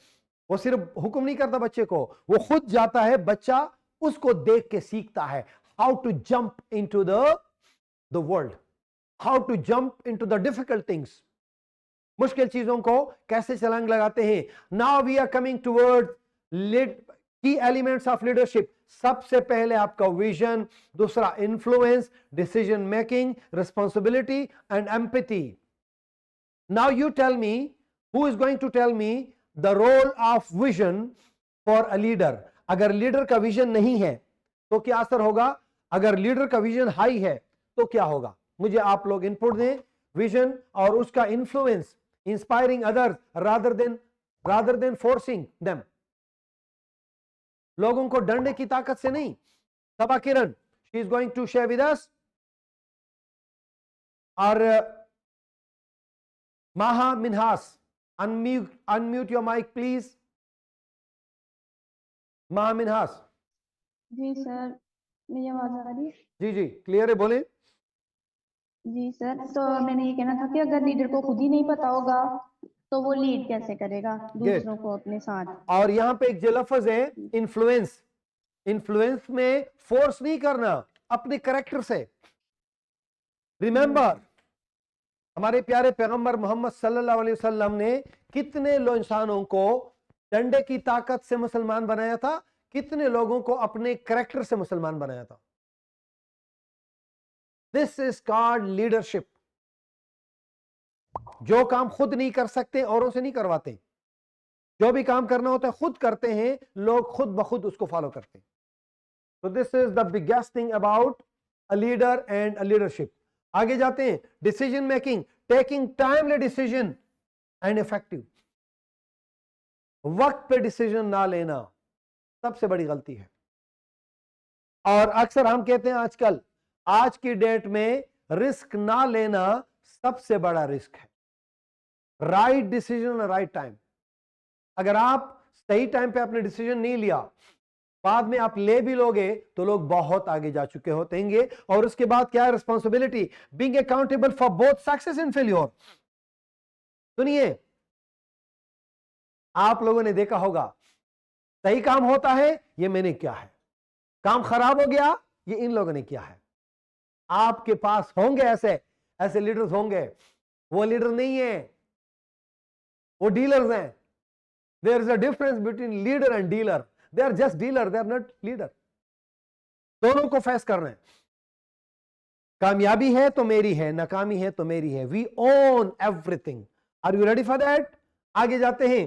वो सिर्फ हुक्म नहीं करता बच्चे को, वो खुद जाता है, बच्चा उसको देख के सीखता है. How to jump into the world, how to jump into the difficult things. मुश्किल चीजों को कैसे छलांग लगाते हैं. Now we are coming toward key elements of leadership. सबसे पहले आपका विजन, दूसरा influence, decision making, responsibility and empathy. Now you tell me, who is going to tell me the role of vision for a leader. अगर leader का vision नहीं है तो क्या असर होगा? अगर लीडर का विजन हाई है तो क्या होगा? मुझे आप लोग इनपुट दें. विजन और उसका influence, inspiring others rather than forcing them. लोगों को डंडे की ताकत से नहीं. Saba Kiran, she is going to share with us. और Maha Minhas, unmute your mic please. Maha Minhas. Ji sir, मेरी आवाज आ रही है? जी जी, क्लियर है, बोले. जी सर, तो मैंने ये कहना था कि अगर लीडर को खुद ही नहीं पता होगा तो वो लीड कैसे करेगा दूसरों को अपने साथ. और यहाँ पे एक जो लफ्ज है इन्फ्लुएंस, इन्फ्लुएंस में फोर्स नहीं करना, अपने करेक्टर से. रिमेंबर, हमारे प्यारे पैगंबर मोहम्मद सल्लल्लाहु अलैहि वसल्लम ने कितने इंसानों को डंडे की ताकत से मुसलमान बनाया था, कितने लोगों को अपने करेक्टर से मुसलमान बनाया था. This is called leadership. जो काम खुद नहीं कर सकते औरों से नहीं करवाते. जो भी काम करना होता है खुद करते हैं, लोग खुद ब खुद उसको फॉलो करते हैं. तो this is the biggest thing about a leader and a leadership. आगे जाते हैं. Decision making, taking timely decision and effective. वक्त पे डिसीजन ना लेना सबसे बड़ी गलती है. और अक्सर हम कहते हैं आजकल, आज की डेट में रिस्क ना लेना सबसे बड़ा रिस्क है. Right decision, right time. अगर आप सही टाइम पे आपने डिसीजन नहीं लिया, बाद में आप ले भी लोगे तो लोग बहुत आगे जा चुके होते हैं. और उसके बाद क्या है? Responsibility, being accountable for both success and failure. सुनिए, आप लोगों ने देखा होगा, सही काम होता है ये मैंने किया है, काम खराब हो गया ये इन लोगों ने किया है. आपके पास होंगे ऐसे लीडर्स होंगे. वो लीडर नहीं है, वो डीलर्स हैं. There is a difference between leader and dealer. They are just dealer, they are not leader. दोनों को फेस करना है. कामयाबी है तो मेरी है, नाकामी है तो मेरी है. We own everything. Are you ready for that? आगे जाते हैं.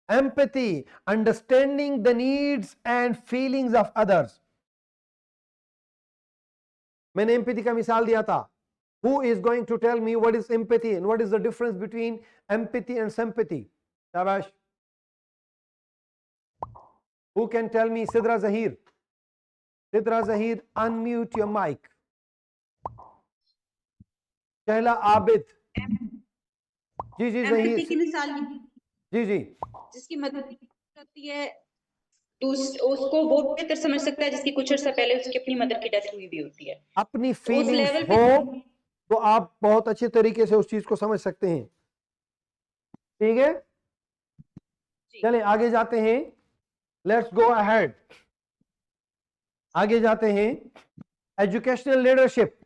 Empathy, understanding the needs and feelings of others. मैंने एम्पैथी का मिसाल दिया था. Who is going to tell me what is empathy and what is the difference between empathy and sympathy? Shabash. Who can tell me? Sidra Zahir. Sidra Zahir, unmute your mic. Shahla Abid. जी जी Zahir. Empathy की मिसाल जी जी. जिसकी मदद होती है तो उसको वो बेहतर समझ सकता है जिसकी कुछ अर्सा पहले उसकी अपनी मदर की डेथ हुई भी होती है. अपनी तो उस फीलिंग्स लेवल पे हो तो आप बहुत अच्छे तरीके से उस चीज को समझ सकते हैं. ठीक है, चलें आगे जाते हैं. Let's go ahead. आगे जाते हैं. Educational leadership.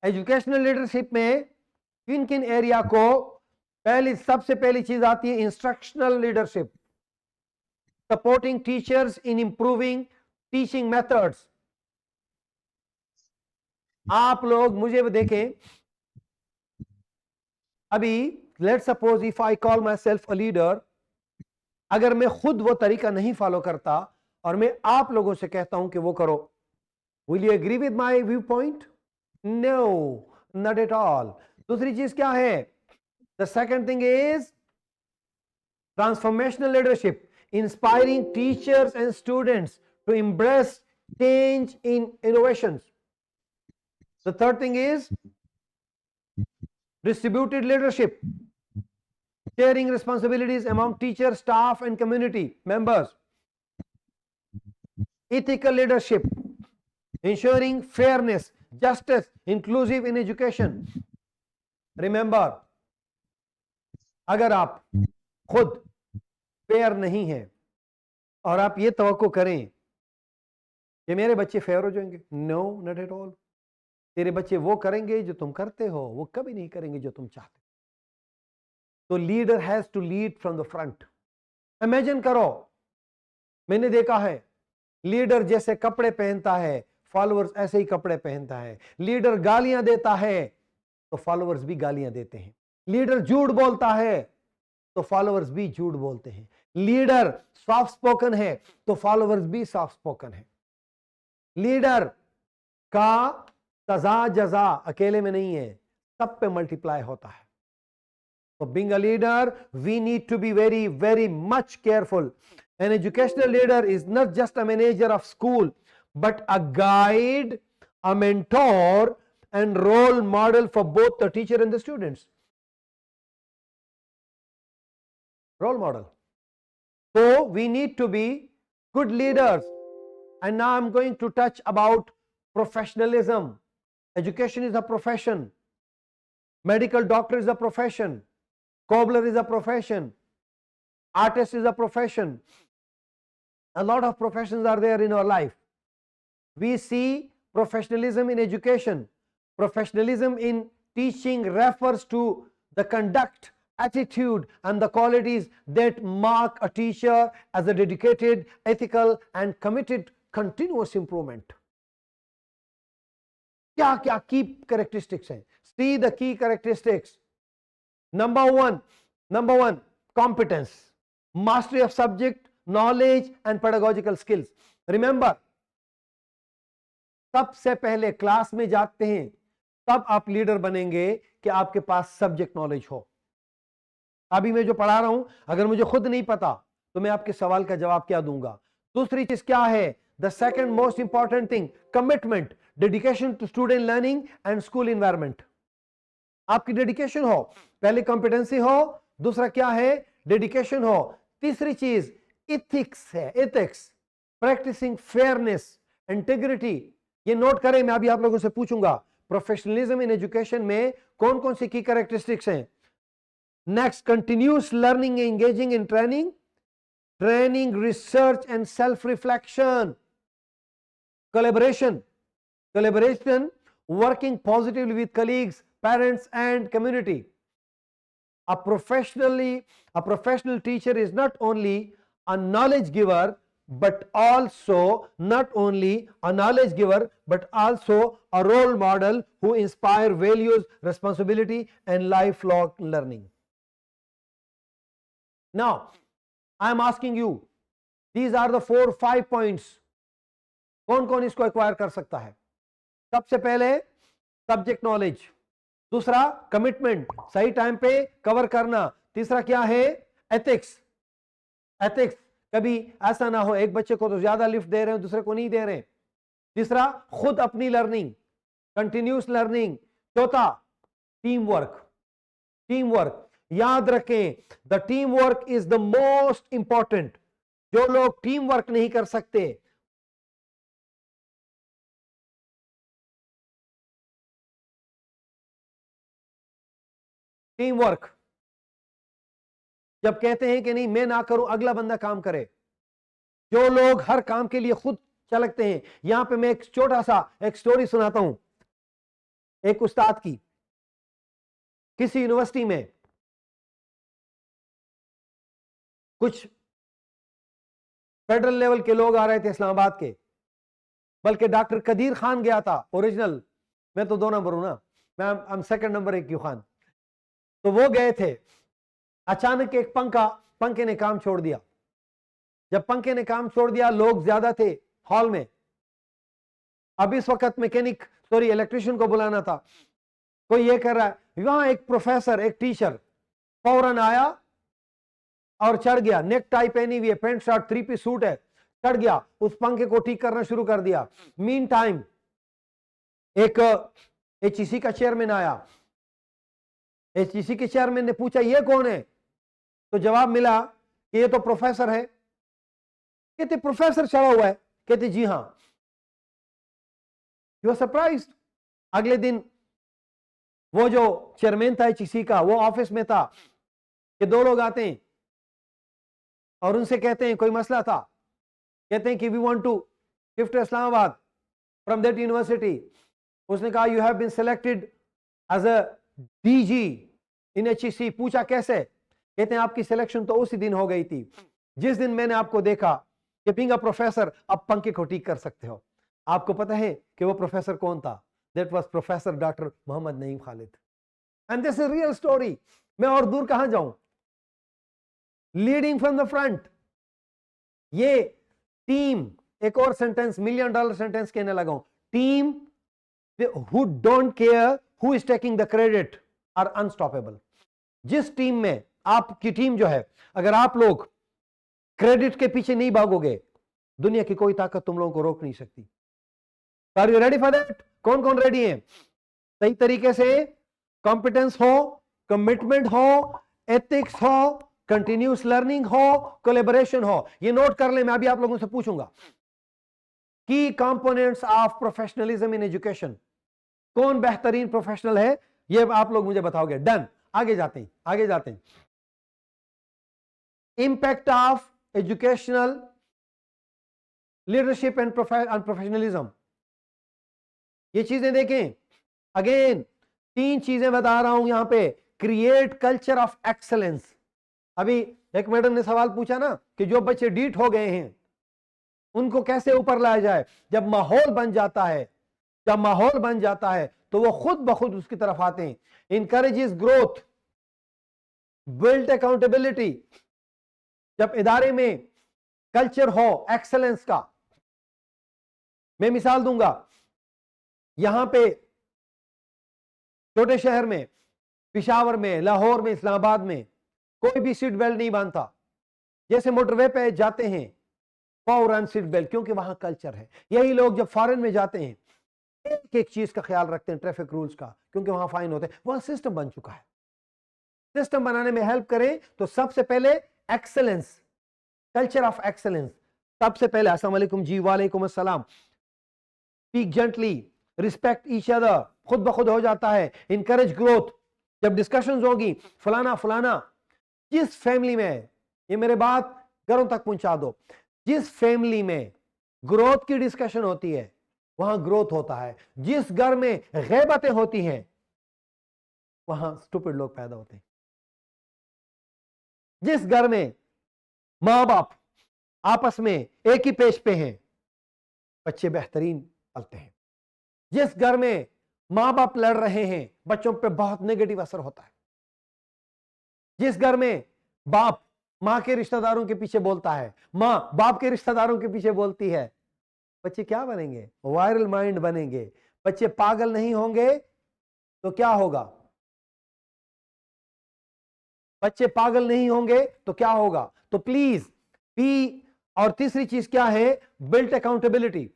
एजुकेशनल लीडरशिप में किन किन एरिया को सबसे पहली चीज आती है? Instructional leadership, supporting teachers in improving teaching methods. आप लोग मुझे देखें, अभी let's suppose if I call my self a leader, अगर मैं खुद वो तरीका नहीं फॉलो करता और मैं आप लोगों से कहता हूं कि वो करो, will you agree with my view point? No, not at all. दूसरी चीज क्या है? The second thing is transformational leadership, inspiring teachers and students to embrace change in innovations. The third thing is distributed leadership, sharing responsibilities among teachers, staff, and community members. Ethical leadership, ensuring fairness, justice, inclusive in education. Remember, अगर आप खुद fair नहीं है और आप ये तवक्को करें कि मेरे बच्चे फेयर हो जाएंगे, नो नॉट एट ऑल। तेरे बच्चे वो करेंगे जो तुम करते हो, वो कभी नहीं करेंगे जो तुम चाहते हो। तो leader has to lead from the front. Imagine करो, मैंने देखा है लीडर जैसे कपड़े पहनता है, फॉलोअर्स ऐसे ही कपड़े पहनता है। लीडर गालियां देता है तो फॉलोअर्स भी गालियां देते हैं। लीडर झूठ बोलता है तो फॉलोअर्स भी झूठ बोलते हैं। लीडर सॉफ्ट स्पोकन है तो फॉलोअर्स भी सॉफ्ट स्पोकन है। लीडर का सजा जजा अकेले में नहीं है, सब पे मल्टीप्लाई होता है। तो being a leader we need to be very very much careful. An educational leader is not just a manager of school, but a guide, a mentor, and role model for both the teacher and the students. Role model. So we need to be good leaders. And now I'm going to touch about professionalism. Education is a profession. Medical doctor is a profession. Cobbler is a profession. Artist is a profession. A lot of professions are there in our life. We see professionalism in education. Professionalism in teaching refers to the conduct, attitude, and the qualities that mark a teacher as a dedicated, ethical, and committed continuous improvement. क्या क्या key characteristics हैं? See the key characteristics. Number one, competence, mastery of subject, knowledge and pedagogical skills. Remember, सबसे पहले class में जाते हैं तब आप लीडर बनेंगे कि आपके पास सब्जेक्ट नॉलेज हो। अभी मैं जो पढ़ा रहा हूं, अगर मुझे खुद नहीं पता तो मैं आपके सवाल का जवाब क्या दूंगा? दूसरी चीज क्या है? The second most important thing, commitment, dedication to student learning and school environment. आपकी डेडिकेशन हो, पहले कॉम्पिटेंसी हो, दूसरा क्या है? डेडिकेशन हो। तीसरी चीज इथिक्स है, एथिक्स, प्रैक्टिसिंग फेयरनेस, इंटीग्रिटी। ये नोट करें, मैं अभी आप लोगों से पूछूंगा प्रोफेशनलिज्म इन एजुकेशन में कौन कौन सी की कैरेक्टरिस्टिक्स हैं। Next, continuous learning, engaging in training, research and self reflection, collaboration, working positively with colleagues, parents and community. A professional teacher is not only a knowledge giver but also a role model who inspire values, responsibility and lifelong learning. Now I am asking you, these are the 4-5 points. कौन कौन इसको acquire कर सकता है? सबसे पहले subject knowledge, दूसरा commitment, सही टाइम पे कवर करना, तीसरा क्या है? एथिक्स। कभी ऐसा ना हो एक बच्चे को तो ज्यादा लिफ्ट दे रहे हैं, दूसरे को नहीं दे रहे। तीसरा, खुद अपनी लर्निंग, कंटिन्यूस लर्निंग। चौथा, टीम वर्क। याद रखें, the team work is the most important. जो लोग टीम वर्क नहीं कर सकते, टीम वर्क जब कहते हैं कि नहीं मैं ना करूं अगला बंदा काम करे, जो लोग हर काम के लिए खुद चलते हैं। यहां पे मैं एक छोटा सा एक स्टोरी सुनाता हूं, एक उस्ताद की। किसी यूनिवर्सिटी में कुछ फेडरल लेवल के लोग आ रहे थे इस्लामाबाद के, बल्कि डॉक्टर कदीर खान गया था ओरिजिनल, मैं तो 2 नंबर हूं ना, मैं सेकंड नंबर एक क्यू खान। तो वो गए थे, अचानक एक पंखे ने काम छोड़ दिया। जब पंखे ने काम छोड़ दिया, लोग ज्यादा थे हॉल में। अब इस वक्त इलेक्ट्रिशियन को बुलाना था। कोई ये कर रहा है, वहां एक प्रोफेसर, एक टीचर फौरन आया और चढ़ गया, नेक टाई पहनी हुई है, पैंट शर्ट 3 पीस सूट है, चढ़ गया, उस पंखे को ठीक करना शुरू कर दिया। मीन टाइम एक HEC का चेयरमैन आया, HEC के चेयरमैन ने पूछा ये कौन है, तो जवाब मिला कि ये तो प्रोफेसर है। कहते प्रोफेसर चढ़ा हुआ है, कहते जी हां। You are surprised. अगले दिन वो जो चेयरमैन था HEC का, वो ऑफिस में था कि 2 लोग आते हैं और उनसे कहते हैं कोई मसला था, कहते हैं कि we want to shift to Islamabad from that university. उसने कहा you have been selected as a DG in HEC। पूछा कैसे, कहते हैं आपकी सिलेक्शन तो उसी दिन हो गई थी जिस दिन मैंने आपको देखा कि बीइंग अ प्रोफेसर आप पंखे को ठीक कर सकते हो। आपको पता है कि वो प्रोफेसर कौन था? That was professor doctor Mohammad Naeem Khalid. And this is real story. मैं और दूर कहां जाऊं, लीडिंग फ्रॉम द फ्रंट। ये टीम, एक और सेंटेंस, $1 मिलियन सेंटेंस कहने लगा हूं। Team who don't care who is taking the credit are unstoppable। जिस टीम में, आपकी टीम जो है, अगर आप लोग क्रेडिट के पीछे नहीं भागोगे, दुनिया की कोई ताकत तुम लोगों को रोक नहीं सकती। Are you ready for that? कौन कौन रेडी है? सही तरीके से कॉम्पिटेंस हो, कमिटमेंट हो, एथिक्स हो, कंटिन्यूस लर्निंग हो, कोलैबोरेशन हो। ये नोट कर ले, मैं अभी आप लोगों से पूछूंगा। की components of professionalism in education. कौन बेहतरीन प्रोफेशनल है, ये आप लोग मुझे बताओगे। डन, आगे जाते हैं, आगे जाते हैं। Impact of educational leadership and professionalism. ये चीजें देखें। अगेन 3 चीजें बता रहा हूं यहां पे। Create culture of excellence. अभी एक मैडम ने सवाल पूछा ना कि जो बच्चे डीट हो गए हैं उनको कैसे ऊपर लाया जाए। जब माहौल बन जाता है, जब माहौल बन जाता है तो वो खुद ब खुद उसकी तरफ आते हैं। Encourages growth, build accountability. जब इदारे में कल्चर हो एक्सेलेंस का, मैं मिसाल दूंगा, यहां पे छोटे शहर में, पिशावर में, लाहौर में, इस्लामाबाद में कोई भी सीट बेल्ट नहीं बांधता। जैसे मोटरवे पे जाते हैं फौरन सीट बेल्ट, क्योंकि वहां कल्चर है। यही लोग जब फॉरेन में जाते हैं एक एक चीज का ख्याल रखते हैं, ट्रैफिक रूल्स का, क्योंकि वहां फाइन होते हैं। वहां सिस्टम बन चुका है। सिस्टम बनाने में हेल्प करें तो सबसे पहले एक्सेलेंस, कल्चर ऑफ एक्सेलेंस। सबसे पहले अस्सलाम वालेकुम जी, वालेकुम अस्सलाम। Speak gently, respect each other, खुद ब खुद हो जाता है। Encourage growth. जब डिस्कशंस होगी फलाना फलाना, जिस फैमिली में, ये मेरे बात घरों तक पहुंचा दो, जिस फैमिली में ग्रोथ की डिस्कशन होती है वहां ग्रोथ होता है। जिस घर में गैबतें होती हैं वहां स्टूपिड लोग पैदा होते हैं। जिस घर में मां बाप आपस में एक ही पेज पे हैं बच्चे बेहतरीन पलते हैं। जिस घर में मां बाप लड़ रहे हैं बच्चों पे बहुत नेगेटिव असर होता है। जिस घर में बाप मां के रिश्तेदारों के पीछे बोलता है, मां बाप के रिश्तेदारों के पीछे बोलती है, बच्चे क्या बनेंगे? वायरल माइंड बनेंगे। बच्चे पागल नहीं होंगे तो क्या होगा? बच्चे पागल नहीं होंगे तो क्या होगा? तो प्लीज बी। और तीसरी चीज क्या है? Built accountability.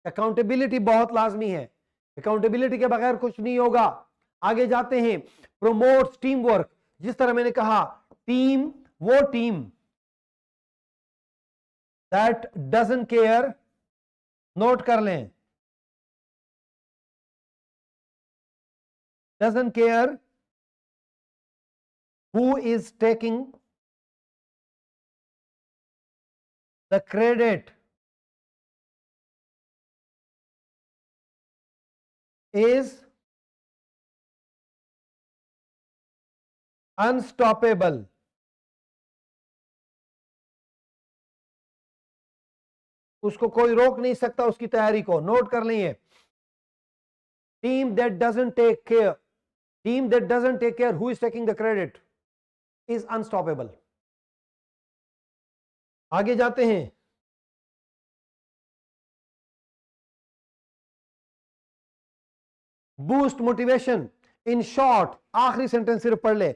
अकाउंटेबिलिटी बहुत लाजमी है। अकाउंटेबिलिटी के बगैर कुछ नहीं होगा। आगे जाते हैं। Promote team work. जिस तरह मैंने कहा, टीम वो team that doesn't care, note कर लें, doesn't care who is taking the credit is unstoppable। उसको कोई रोक नहीं सकता उसकी तैयारी को। नोट कर लें, team that doesn't take care, team that doesn't take care who is taking the credit is unstoppable. आगे जाते हैं। boost motivation. In short, आखिरी सेंटेंस सिर्फ पढ़ ले.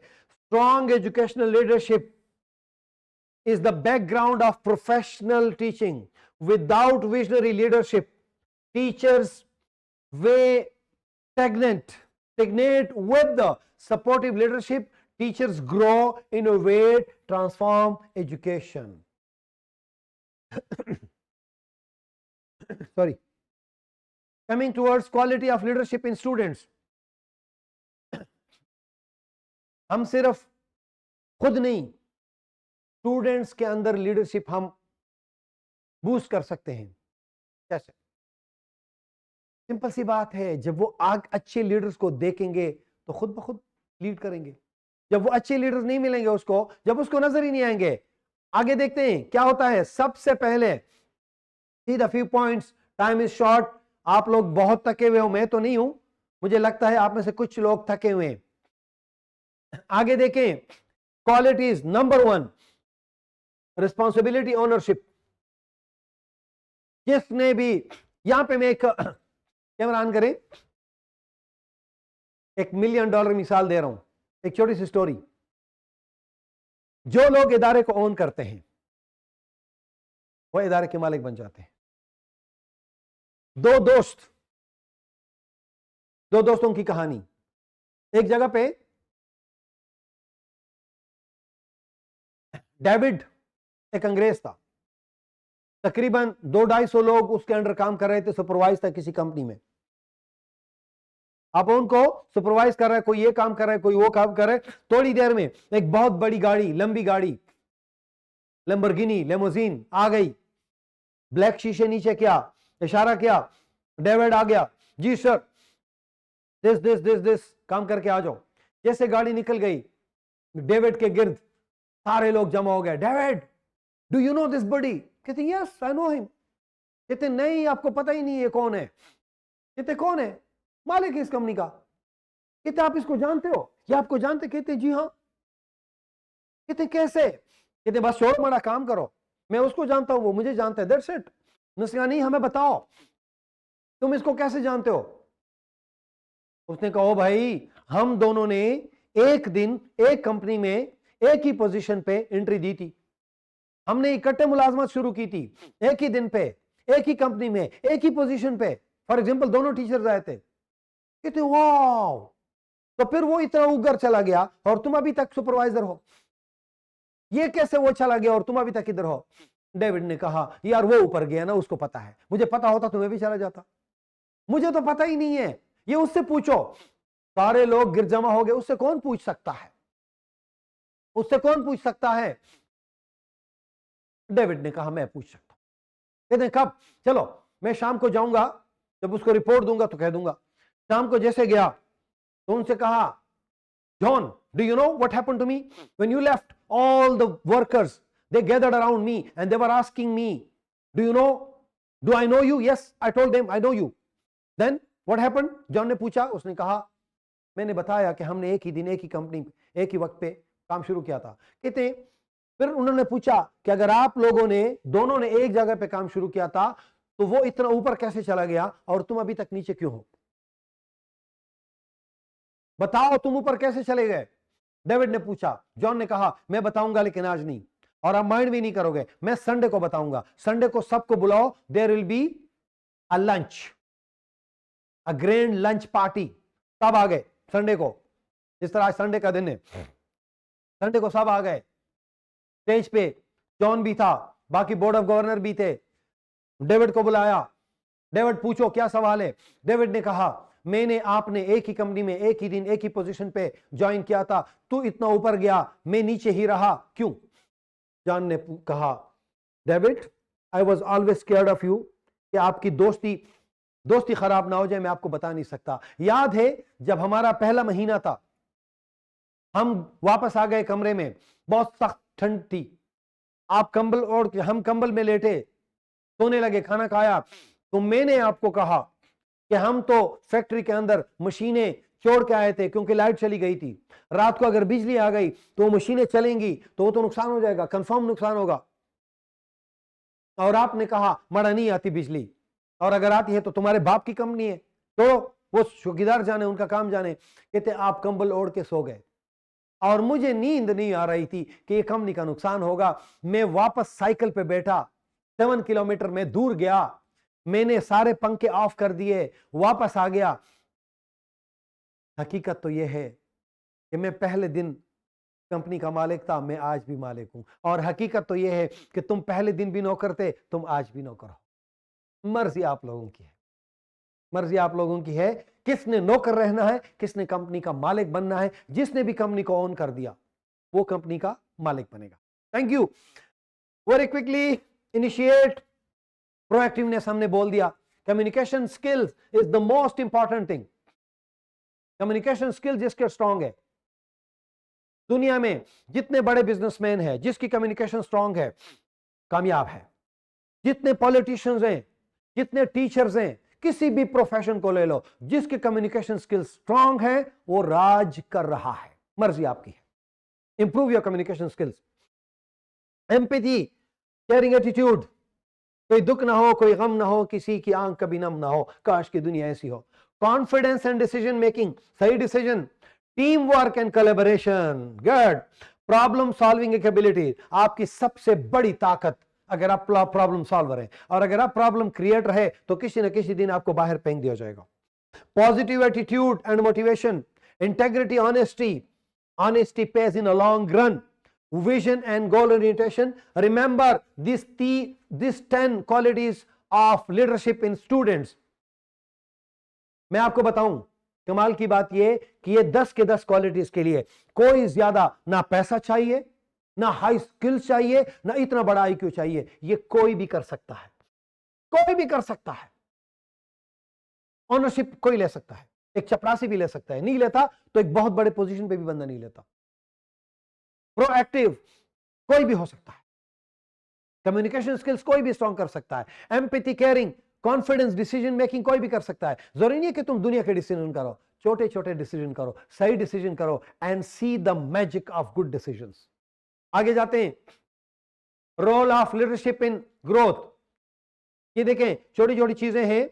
Strong educational leadership is the background of professional teaching. Without visionary leadership, teachers may stagnate. With the supportive leadership, teachers grow, innovate, transform education. Sorry. Coming towards quality of leadership in students. हम सिर्फ खुद नहीं, students के अंदर leadership हम boost कर सकते हैं. कैसे? सिंपल सी बात है, जब वो अच्छे लीडर्स को देखेंगे तो खुद ब खुद लीड करेंगे. जब वो अच्छे लीडर्स नहीं मिलेंगे उसको, जब उसको नजर ही नहीं आएंगे. आगे देखते हैं क्या होता है. सबसे पहले see the few points, time is short. आप लोग बहुत थके हुए हो, मैं तो नहीं हूं, मुझे लगता है आप में से कुछ लोग थके हुए हैं. आगे देखें. क्वालिटीज. Number 1, responsibility, ownership. जिसने भी, यहां पे मैं एक कैमरा ऑन करें, $1 मिलियन मिसाल दे रहा हूं. एक छोटी सी स्टोरी. जो लोग इदारे को ओन करते हैं वो इदारे के मालिक बन जाते हैं. दो दोस्तों की कहानी. एक जगह पे डेविड एक अंग्रेज था. तकरीबन 200-250 लोग उसके अंडर काम कर रहे थे. सुपरवाइज था किसी कंपनी में. आप उनको सुपरवाइज कर रहा है, कोई ये काम कर रहा है, कोई वो काम कर रहा है. थोड़ी देर में एक बहुत बड़ी गाड़ी, लंबी गाड़ी, लैम्बोर्गिनी लिमोजीन आ गई. ब्लैक शीशे नीचे किया, इशारा किया. डेविड आ गया. जी सर, दिस काम करके आ जाओ. जैसे गाड़ी निकल गई, डेविड के गिर्द सारे लोग जमा हो गए. David, do you no this बडी? कहते यस आई नो हिम. कहते नहीं, आपको पता ही नहीं ये कौन है. कहते कौन है? मालिक है इस कंपनी का. कहते आप इसको जानते हो? ये आपको जानते? कहते जी हाँ. कहते कैसे? कहते बस छोड़ो, बड़ा काम करो, मैं उसको जानता हूं, वो मुझे जानता है, दैट्स इट. उसने कहा नहीं, हमें बताओ तुम इसको कैसे जानते हो. उसने कहा ओ भाई, हम दोनों ने एक दिन एक कंपनी में एक ही पोजीशन पे एंट्री दी थी. हमने इकट्ठे मुलाजमत शुरू की थी, एक ही दिन पे, एक ही कंपनी में, एक ही पोजीशन पे. फॉर एग्जांपल दोनों टीचर्स आए थे. कहते वाह, तो फिर वो इतना ऊपर चला गया और तुम अभी तक सुपरवाइजर हो. ये कैसे वो चला गया और तुम अभी तक इधर हो? डेविड ने कहा यार वो ऊपर गया ना, उसको पता है, मुझे पता होता तो मैं भी चला जाता. मुझे तो पता ही नहीं है, ये उससे पूछो. सारे लोग गिर जमा हो गए. उससे कौन पूछ सकता है? उससे कौन पूछ सकता है? डेविड ने कहा मैं पूछ सकता हूं. कहते हैं कब? चलो मैं शाम को जाऊंगा, जब उसको रिपोर्ट दूंगा तो कह दूंगा. शाम को जैसे गया तो उनसे कहा John, do you know what happened to me when you left? All the workers they gathered around me and they were asking me, do I know you? Yes, I told them I know you. Then what happened? John ने पूछा. उसने कहा मैंने बताया कि हमने एक ही दिन, एक ही कंपनी, एक ही वक्त पे काम शुरू किया था. कहते फिर उन्होंने पूछा कि अगर आप लोगों ने, दोनों ने एक जगह पे काम शुरू किया था, तो वो इतना ऊपर कैसे चला गया और तुम अभी तक नीचे क्यों हो? बताओ तुम ऊपर कैसे चले गए? डेविड ने पूछा. जॉन ने कहा मैं बताऊंगा, लेकिन आज नहीं, और आप माइंड भी नहीं करोगे. मैं संडे को बताऊंगा. संडे को सबको बुलाओ, there will be a lunch, a grand lunch party. सब आ गए संडे को, जिस तरह आज संडे का दिन है. संडे को सब आ गए. स्टेज पे जॉन भी था, बाकी बोर्ड ऑफ गवर्नर भी थे. डेविड को बुलाया. डेविड पूछो क्या सवाल है? डेविड ने कहा मैंने, आपने एक ही कंपनी में, एक ही दिन, एक ही पोजीशन पे ज्वाइन किया था, तू इतना ऊपर गया, मैं नीचे ही रहा, क्यों? जॉन ने कहा David, I was always scared of you, कि आपकी दोस्ती खराब ना हो जाए. मैं आपको बता नहीं सकता. याद है जब हमारा पहला महीना था, हम वापस आ गए कमरे में, बहुत सख्त ठंड थी. आप कंबल ओढ़ के, हम कंबल में लेटे सोने लगे, खाना खाया, तो मैंने आपको कहा कि हम तो फैक्ट्री के अंदर मशीनें छोड़ के आए थे क्योंकि लाइट चली गई थी. रात को अगर बिजली आ गई तो मशीनें चलेंगी तो वो तो नुकसान हो जाएगा, कंफर्म नुकसान होगा. और आपने कहा मड़ा नहीं आती बिजली, और अगर आती है तो तुम्हारे बाप की कंपनी है, तो वो चौकीदार जाने, उनका काम जाने। कहते आप कंबल ओढ़ के सो गए और मुझे नींद नहीं आ रही थी कि ये कंपनी का नुकसान होगा। मैं वापस साइकिल पे बैठा, 7 किलोमीटर में दूर गया, मैंने सारे पंखे ऑफ कर दिए, वापस आ गया। हकीकत तो यह है कि मैं पहले दिन कंपनी का मालिक था, मैं आज भी मालिक हूं। और हकीकत तो यह है कि तुम पहले दिन भी नौकर थे, तुम आज भी नौकर हो। मर्जी आप लोगों की है, मर्जी आप लोगों की है किसने नौकर रहना है, किसने कंपनी का मालिक बनना है। जिसने भी कंपनी को ओन कर दिया वो कंपनी का मालिक बनेगा। Thank you. Very quickly initiate proactiveness हमने बोल दिया। Communication skills is the most important thing. Communication skill जिसके स्ट्रांग है, दुनिया में जितने बड़े बिजनेसमैन हैं जिसकी कम्युनिकेशन स्ट्रांग है कामयाब है। जितने पॉलिटिशियंस हैं, जितने टीचर्स हैं, किसी भी प्रोफेशन को ले लो, जिसके कम्युनिकेशन स्किल स्ट्रांग है वो राज कर रहा है। मर्जी आपकी है। Improve your communication skills. Empathy, caring attitude, कोई दुख ना हो, कोई गम ना हो, किसी की आंख कभी नम ना हो, काश की दुनिया ऐसी हो। कॉन्फिडेंस एंड डिसीजन मेकिंग, सही decision. Team work and collaboration, good. Problem solving ability, आपकी सबसे बड़ी ताकत अगर आप प्रॉब्लम सॉल्वर हैं, और अगर आप प्रॉब्लम क्रिएटर है तो किसी न किसी दिन आपको बाहर फेंक दिया जाएगा। Positive attitude and motivation, integrity, honesty, honesty pays in a long run. Vision and goal orientation. Remember these 10 qualities of leadership in students. मैं आपको बताऊं, कमाल की बात यह कि ये 10 के 10 क्वालिटीज के लिए कोई ज्यादा ना पैसा चाहिए, ना हाई स्किल्स चाहिए, ना इतना बड़ा IQ चाहिए। ये कोई भी कर सकता है, कोई भी कर सकता है। ऑनरशिप कोई ले सकता है, एक चपरासी भी ले सकता है, नहीं लेता तो एक बहुत बड़े पोजीशन पे भी बंदा नहीं लेता। प्रोएक्टिव कोई भी हो सकता है। कम्युनिकेशन स्किल्स कोई भी स्ट्रॉन्ग कर सकता है। Empathy, caring, confidence, decision making कोई भी कर सकता है। जरूरी नहीं है कि तुम दुनिया के डिसीजन करो, छोटे छोटे डिसीजन करो, सही डिसीजन करो and see the magic of good decisions. आगे जाते हैं, role of leadership in growth. ये देखें, छोटी छोटी चीजें हैं।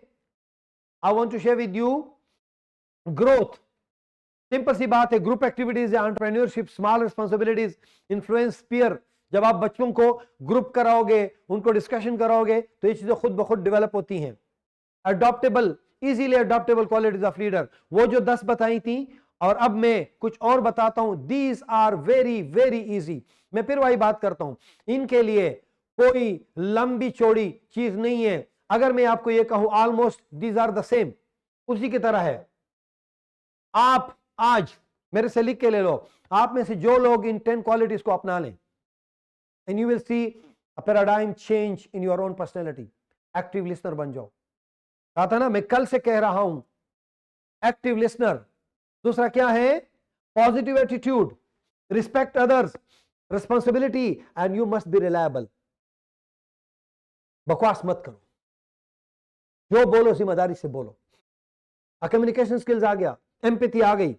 I want to share with you growth. Simple सी बात है, ग्रुप एक्टिविटीज या entrepreneurship, small responsibilities, influence peer. जब आप बच्चों को ग्रुप कराओगे, उनको डिस्कशन कराओगे तो ये चीजें खुद ब खुद डेवलप होती हैं। Adaptable, easily adaptable qualities of leader, वो जो 10 बताई थी और अब मैं कुछ और बताता हूं। These are very very easy. मैं फिर वही बात करता हूं, इनके लिए कोई लंबी चौड़ी चीज नहीं है। अगर मैं आपको ये कहूं almost these are the same, उसी की तरह है। आप आज मेरे से लिख के ले लो, आप में से जो लोग इन 10 क्वालिटीज को अपना लें, and you will see a paradigm change in your own personality. Active listener बन जाओ। कहा था ना, मैं कल से कह रहा हूं, एक्टिव लिसनर। दूसरा क्या है? Positive attitude, respect others, responsibility and you must be reliable. बकवास मत करो, जो बोलो जिम्मेदारी से बोलो। कम्युनिकेशन स्किल्स आ गया, एम्पैथी आ गई,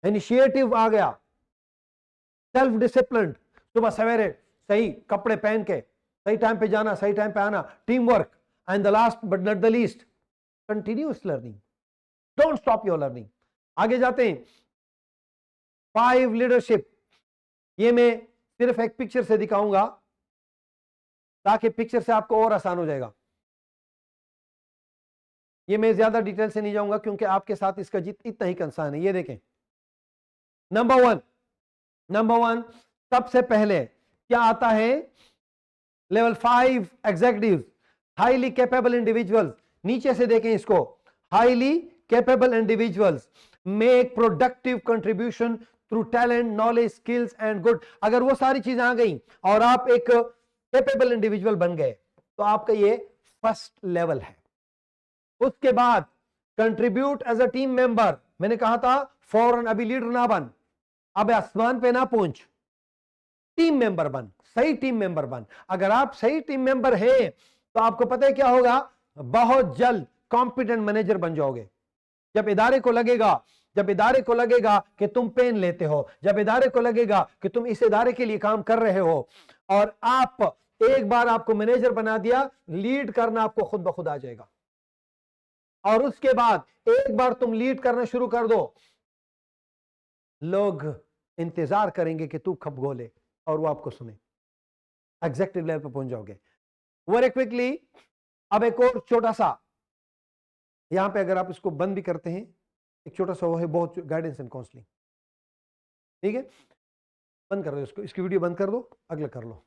इनिशिएटिव आ गया, सेल्फ डिसिप्लिन, सुबह सवेरे सही कपड़े पहन के सही टाइम पे जाना, सही टाइम पे आना, team work, and the last but not the least, continuous learning. Don't stop your learning. आगे जाते हैं, 5 लीडरशिप। ये मैं सिर्फ एक पिक्चर से दिखाऊंगा ताकि पिक्चर से आपको और आसान हो जाएगा। ये मैं ज्यादा डिटेल से नहीं जाऊंगा क्योंकि आपके साथ इसका इतना ही कंसर्न है। ये देखें, नंबर वन सबसे पहले क्या आता है? Level 5 executive, highly capable individuals. नीचे से देखें इसको, highly capable individuals make productive contribution through talent, knowledge, skills and good. अगर वो सारी चीजें आ गई और आप एक कैपेबल इंडिविजुअल बन गए तो आपका ये फर्स्ट लेवल है। उसके बाद contribute as a team member. मैंने कहा था फौरन अभी लीडर ना बन, अब आसमान पे ना पहुंच, टीम मेंबर बन, सही टीम मेंबर बन। अगर आप सही टीम मेंबर हैं तो आपको पता है क्या होगा? बहुत जल्द कॉम्पिटेंट मैनेजर बन जाओगे। जब इदारे को लगेगा कि तुम पेन लेते हो, जब इदारे को लगेगा कि तुम इस इदारे के लिए काम कर रहे हो और आप एक बार आपको मैनेजर बना दिया, लीड करना आपको खुद ब खुद आ जाएगा। और उसके बाद एक बार तुम लीड करना शुरू कर दो, लोग इंतजार करेंगे कि तू कब बोले और वो आपको सुने, एग्जेक्टिव लेवल पर पहुंच जाओगे वेरी क्विकली। अब एक और छोटा सा यहां पे अगर आप इसको बंद भी करते हैं, एक छोटा सा वो है बहुत गाइडेंस एंड काउंसलिंग, ठीक है, बंद कर दो इसको, इसकी वीडियो बंद कर दो, अगला कर लो।